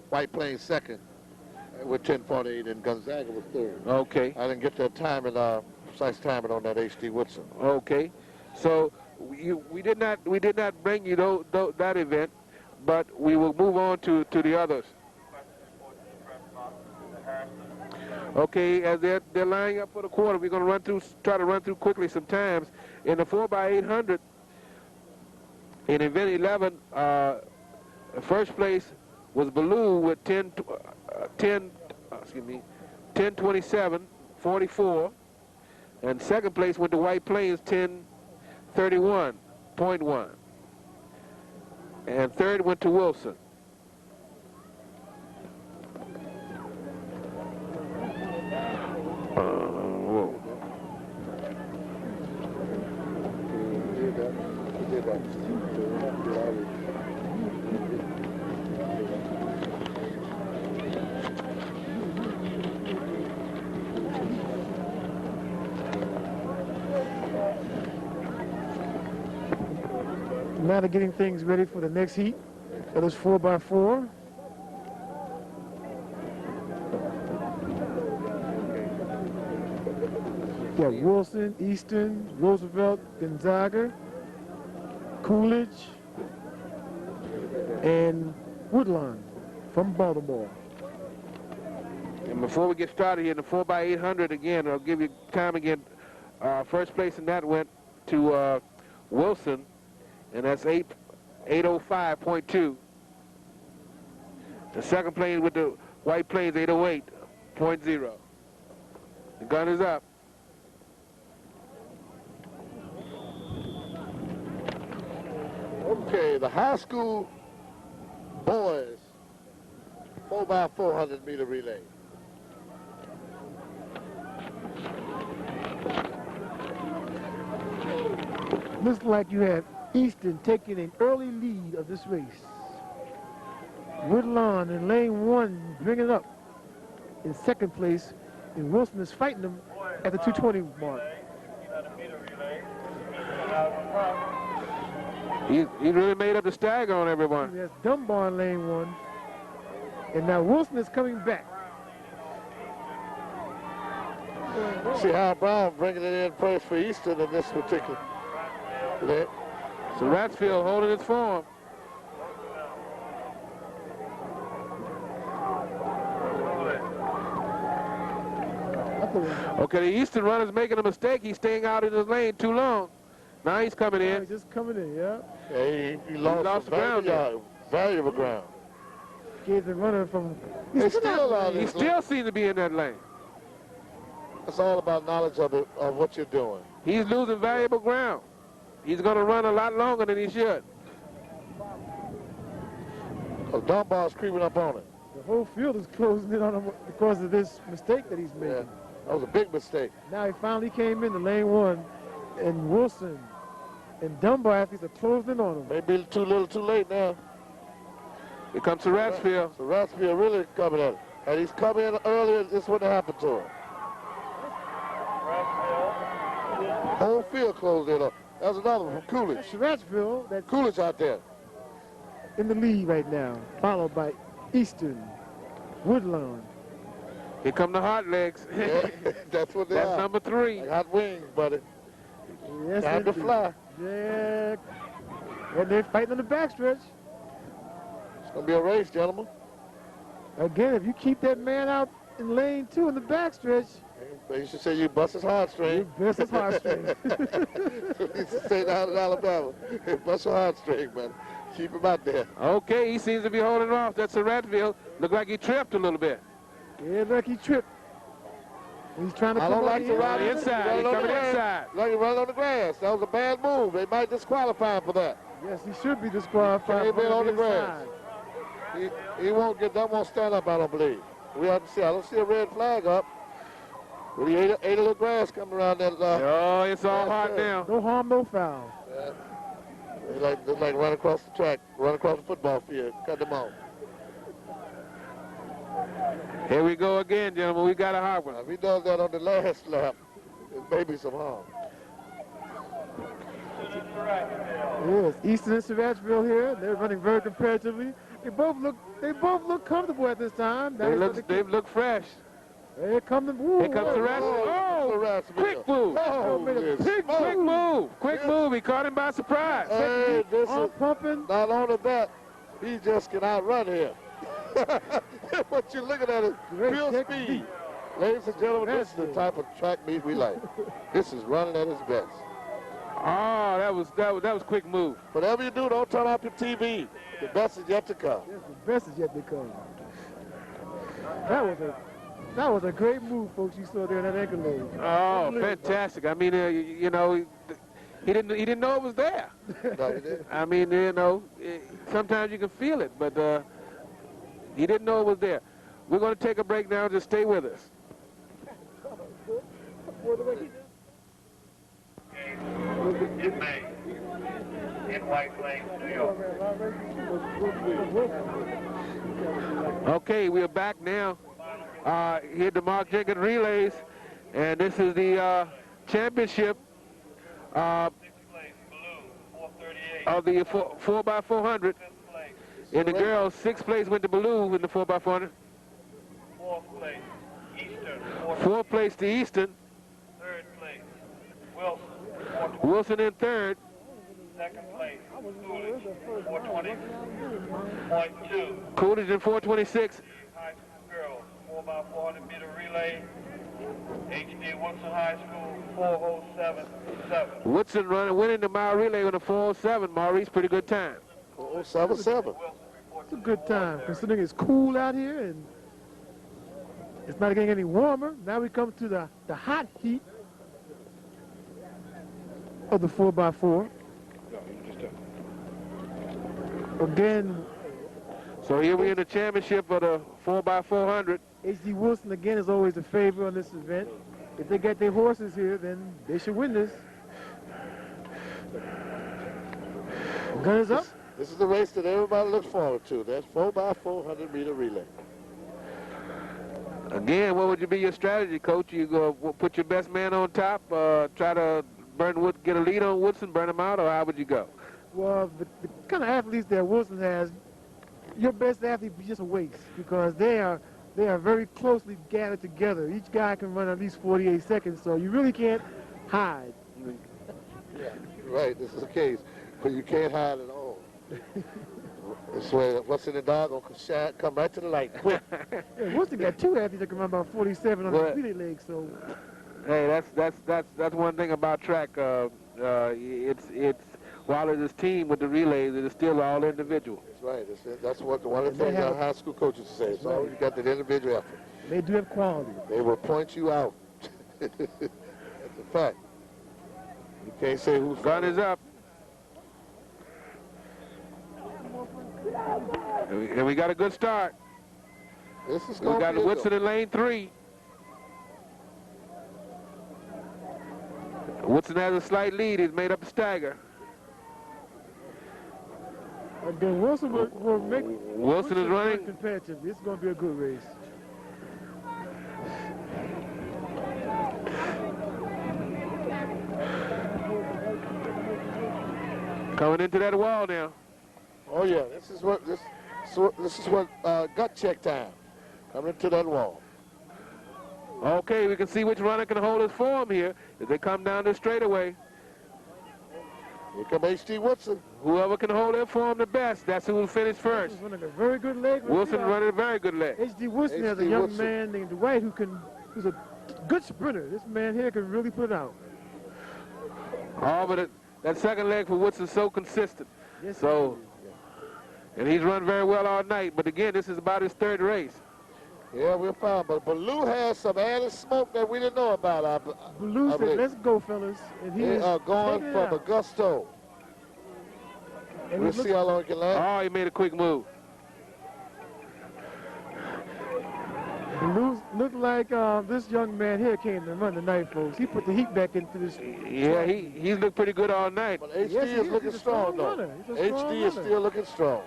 White Plains second with 10:48, and Gonzaga was third. Okay. I didn't get that timing, precise timing on that H.D. Woodson. Okay, so we did not bring you that event, but we will move on to the others. Okay, as they're lining up for the quarter, we're going to try to run through quickly some times. In the 4x800, in event 11, first place was Ballou with 10:27.44, and second place went to White Plains 10:31.1, and third went to Wilson. Now they're getting things ready for the next heat. That is 4x4. Yeah, Wilson, Easton, Roosevelt, Gonzaga, Coolidge, and Woodlawn from Baltimore. And before we get started here in the 4x800 again, I'll give you time again. First place in that went to Wilson, and that's 805.2. The second place with the White Plains, 808.0. The gun is up. Okay, the high school boys 4x400 meter relay. Looks like you have Easton taking an early lead of this race. Woodlawn in lane 1 bringing it up in second place, and Wilson is fighting them at the 220 mark. He really made up the stagger on everyone. There's Dunbar in lane 1, and now Wilson is coming back. See how Brown bringing it in first for Eastern in this particular event. So Ratsfield holding its form. Okay, the Eastern runner's making a mistake. He's staying out in his lane too long. Now he's coming in. He's just coming in, yeah. Yeah, he lost ground there. Valuable ground. Gave the runner from... He still seems to be in that lane. It's all about knowledge of what you're doing. He's losing valuable ground. He's going to run a lot longer than he should. Dunbar's creeping up on it. The whole field is closing in on him because of this mistake that he's making. Yeah, that was a big mistake. Now he finally came in the lane one, and Wilson and Dunbar athletes are closing in on him. Maybe too little too late now. Here comes to Ratsfield. So Ratsfield really coming at it. And he's come in earlier, this wouldn't have happened to him. Whole field closed in up. That was another one from Coolidge. Ratsfield, that Coolidge out there. in the lead right now, followed by Eastern, Woodlawn. Here come the hot legs. Yeah, that's what they That's are. number 3. They got wings, buddy. Yes, Time to indeed. fly. Yeah. And they're fighting on the backstretch. It's going to be a race, gentlemen. Again, if you keep that man out in lane 2 in the backstretch, You should say you bust his heartstring. you bust his heartstring. You should say down in Alabama. Bust your heartstring, man. Keep him out there. Okay, he seems to be holding off. That's a Ratsfield. Look like he tripped a little bit. Yeah, look, he tripped. He's trying to I come don't on like to ride the inside. He's coming inside. Like he running on the grass. That was a bad move. They might disqualify him for that. Yes, he should be disqualified. Came in on the inside. grass. He won't get that. Won't stand up. I don't believe. We have to see. I don't see a red flag up. But he ate a little grass coming around that. Oh, it's all hot now. No harm, no foul. They like run across the track, run across the football field, cut them off. Here we go again, gentlemen. We got a hot one. If he does that on the last lap, it may be some harm. Yes, Eastern and Savageville here. They're running very competitively. They both look comfortable at this time. They look fresh. Here comes the Here comes the Ratsfield. Oh, quick move. Quick move. Quick move. He caught him by surprise. Hey, this is pumping. not only that, he just can outrun here. What you're looking at is real speed. Ladies and gentlemen, this is the type of track meet we like. This is running at its best. Oh, that was quick move. Whatever you do, don't turn off your TV. The best is yet to come. Yes, the best is yet to come. That was a great move, folks. You saw there in that ankle leg. Oh, fantastic! I mean, you know, he didn't know it was there. No, he didn't. I mean, you know, sometimes you can feel it, but he didn't know it was there. We're going to take a break now. Just stay with us. In May, in White Plains, New York. Okay, we are back now. Here at the Marc Jenkins Relays, and this is the championship of the 4x400. In the girls, 6th place went to Ballou in the 4x400. 4th place, Eastern. 4th place to Eastern. 3rd place, Wilson. Wilson in 3rd. 2nd place, Coolidge, 420.2. Coolidge in 426. High school girls, 4x400 meter relay. HD Woodson High School, 4:07.7. Woodson winning the mile relay on a 4:07. Maurice, pretty good time. 4:77. It's a good time, considering it's cool out here and it's not getting any warmer. Now we come to the hot heat of the 4x4. Again, so here we're in the championship of the 4x400. H.D. Wilson, again, is always the favorite on this event. If they get their horses here, then they should win this. Gun is up. This is the race that everybody looks forward to. That's 4x400 meter relay. Again, what would be your strategy, Coach? You go put your best man on top, try to get a lead on Woodson, burn him out, or how would you go? Well, the kind of athletes that Wilson has, your best athlete is just a waste because they are they are very closely gathered together. Each guy can run at least 48 seconds, so you really can't hide. Yeah, right. This is the case, but you can't hide at all. This way, what's in the dog gonna come right to the light quick. Yeah, Wilson got 2 athletes that can run about 47 on the relay leg, so. Hey, that's one thing about track. It's while it is team with the relays, it is still all individual. That's right. That's what one of the things our high school coaches say. It's always you got that individual effort. They do have quality. They will point you out. That's a fact. You can't say who's Gun is up. And we got a good start. This is We got Woodson in lane 3. Woodson has a slight lead. He's made up a stagger. Again, Wilson will make Wilson is running. Competitive. This is going to be a good race. Coming into that wall now. Oh yeah, this is what gut check time. Coming into that wall. Okay, we can see which runner can hold his form here as they come down the straightaway. Here come H.D. Woodson. Whoever can hold their form the best, that's who will finish first. Wilson's running a very good leg. Wilson running a very good leg. H.D. Woodson has a young man named Dwight who's a good sprinter. This man here can really put it out. Oh, but that second leg for Woodson's so consistent. Yes, so, and he's run very well all night. But again, this is about his 3rd race. Yeah, we're fine. But Baloo has some added smoke that we didn't know about. Baloo said, "Let's go, fellas." And they are going from Augusto. And we'll see how long he can last. Oh, he made a quick move. Baloo looked like this young man here came to run tonight, folks. He put the heat back into this. Yeah, he's looked pretty good all night. But HD is looking strong, though. HD is still looking strong.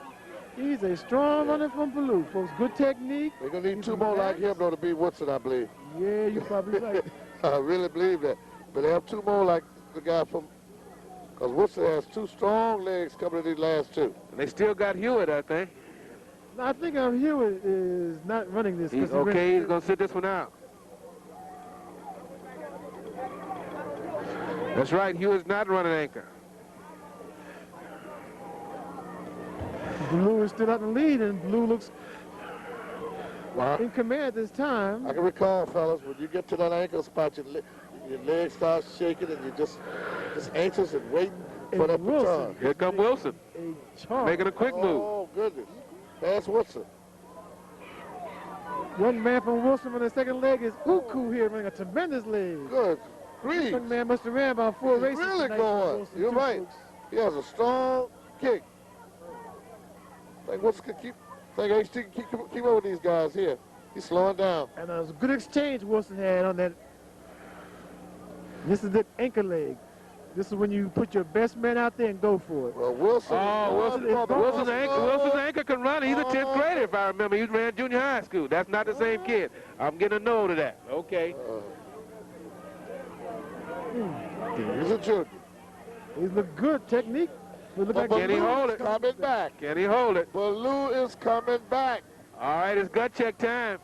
He's a strong runner from Baloo, folks. Good technique. We're going to need 2 more like him, though, to beat Woodson, I believe. Yeah, you're probably right. I really believe that. But they have 2 more like the guy from... Because Woodson has 2 strong legs coming in these last 2. And they still got Hewitt, I think. No, I think Hewitt is not running this. He's okay. He's going to sit this one out. That's right. Hewitt's not running anchor. Blue is still out in the lead, and Blue looks in command this time. I can recall, fellas, when you get to that ankle spot, your legs start shaking, and you're just anxious and waiting for that baton. Here come Wilson, making a quick move. Oh, goodness. Pass Wilson. Young man from Wilson on the second leg is Uku here, running a tremendous leg. Good grief. Young man must have ran about 4 races really going. You're right. He has a strong kick. I think Wilson can keep up with these guys here. He's slowing down. And it was a good exchange Wilson had on that. This is the anchor leg. This is when you put your best man out there and go for it. Well, Wilson. Wilson's anchor can run. He's a 10th grader, if I remember. He ran junior high school. That's not the same kid. I'm getting a no to that. Okay. He's a junior. He's look good technique. Can he hold it? Coming back. Can he hold it? Baloo is coming back. All right, it's gut check time.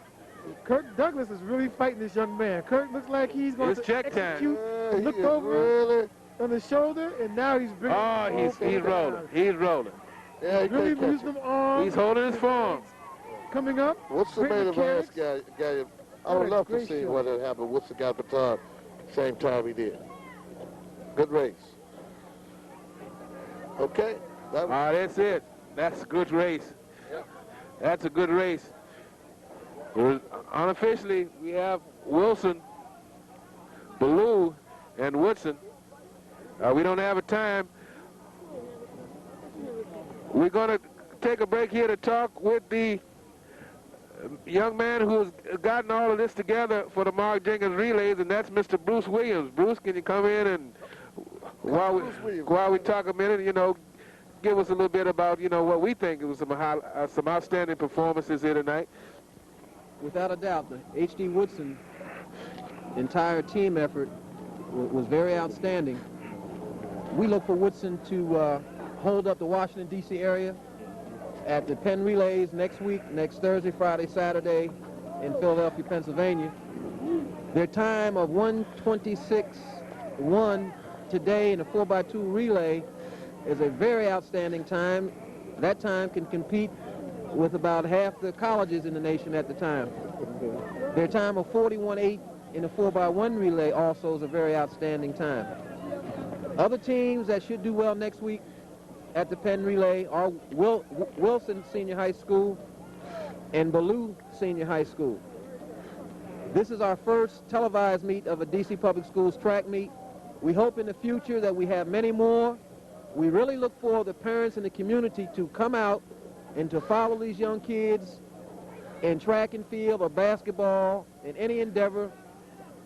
Kirk Douglas is really fighting this young man. Kirk looks like he's going to execute. Looked over on the shoulder, and now he's bringing. Oh, he's rolling. He's rolling. Yeah, he really using them arms. He's holding his form. Coming up. What's the main advance guy? I would love to see what had happened. What's the guy baton? Same time he did. Good race. Okay. That's it. That's a good race. Yep. That's a good race. Unofficially, we have Wilson, Baloo, and Woodson. We don't have a time. We're going to take a break here to talk with the young man who's gotten all of this together for the Marc Jenkins relays, and that's Mr. Bruce Williams. Bruce, can you come in and while we talk a minute, give us a little bit about, what we think it was some outstanding performances here tonight. Without a doubt, the H.D. Woodson entire team effort was very outstanding. We look for Woodson to hold up the Washington, D.C. area at the Penn Relays next week, next Thursday, Friday, Saturday, in Philadelphia, Pennsylvania. Their time of 1:26.1 today in the 4x2 relay is a very outstanding time. That time can compete with about half the colleges in the nation at the time. Their time of 41.8 in the 4x1 relay also is a very outstanding time. Other teams that should do well next week at the Penn Relay are Wilson Senior High School and Ballou Senior High School. This is our first televised meet of a DC Public Schools track meet. We hope in the future that we have many more. We really look for the parents in the community to come out and to follow these young kids in track and field or basketball, in any endeavor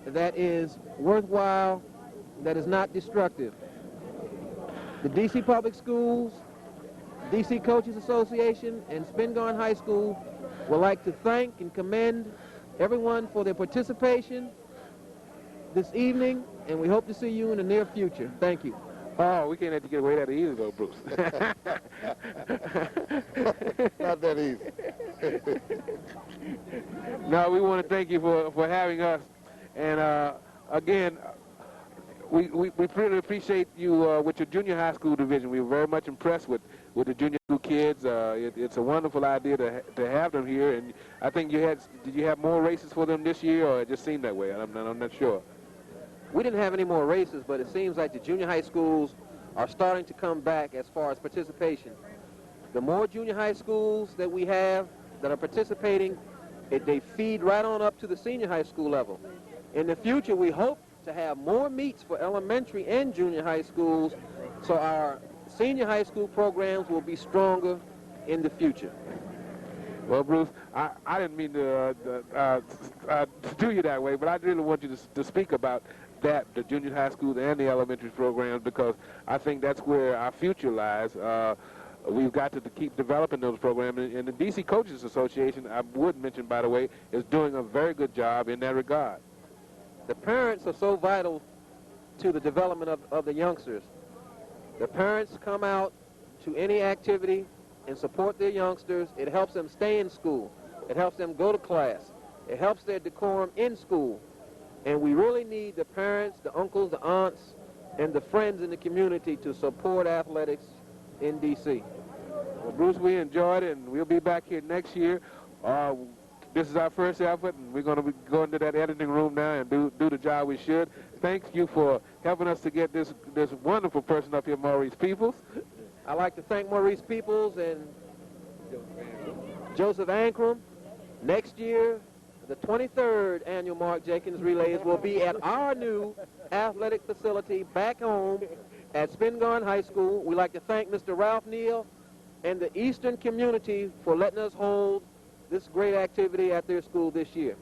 that is worthwhile, that is not destructive. The DC Public Schools, DC Coaches Association, and Spingarn High School would like to thank and commend everyone for their participation this evening, and we hope to see you in the near future. Thank you. Oh, we can't let you get away that easy, though, Bruce. Not that easy. No, we want to thank you for having us. And, again, we really appreciate you with your junior high school division. We were very much impressed with the junior school kids. It's a wonderful idea to have them here. And I think did you have more races for them this year, or it just seemed that way? I'm not sure. We didn't have any more races, but it seems like the junior high schools are starting to come back as far as participation. The more junior high schools that we have that are participating, they feed right on up to the senior high school level. In the future, we hope to have more meets for elementary and junior high schools, so our senior high school programs will be stronger in the future. Well, Bruce, I didn't mean to do you that way, but I really want you to speak about the junior high schools and the elementary programs, because I think that's where our future lies. We've got to keep developing those programs, and the DC Coaches Association, I would mention, by the way, is doing a very good job in that regard. The parents are so vital to the development of the youngsters. The parents come out to any activity and support their youngsters. It helps them stay in school. It helps them go to class. It helps their decorum in school. And we really need the parents, the uncles, the aunts, and the friends in the community to support athletics in D.C. Well, Bruce, we enjoyed it, and we'll be back here next year. This is our first effort, and we're going to be going to that editing room now and do the job we should. Thank you for helping us to get this wonderful person up here, Maurice Peoples. I'd like to thank Maurice Peoples and Joseph Ankrum. Next year, the 23rd annual Mark Jenkins Relays will be at our new athletic facility back home at Spingarn High School. We'd like to thank Mr. Ralph Neal and the Eastern community for letting us hold this great activity at their school this year.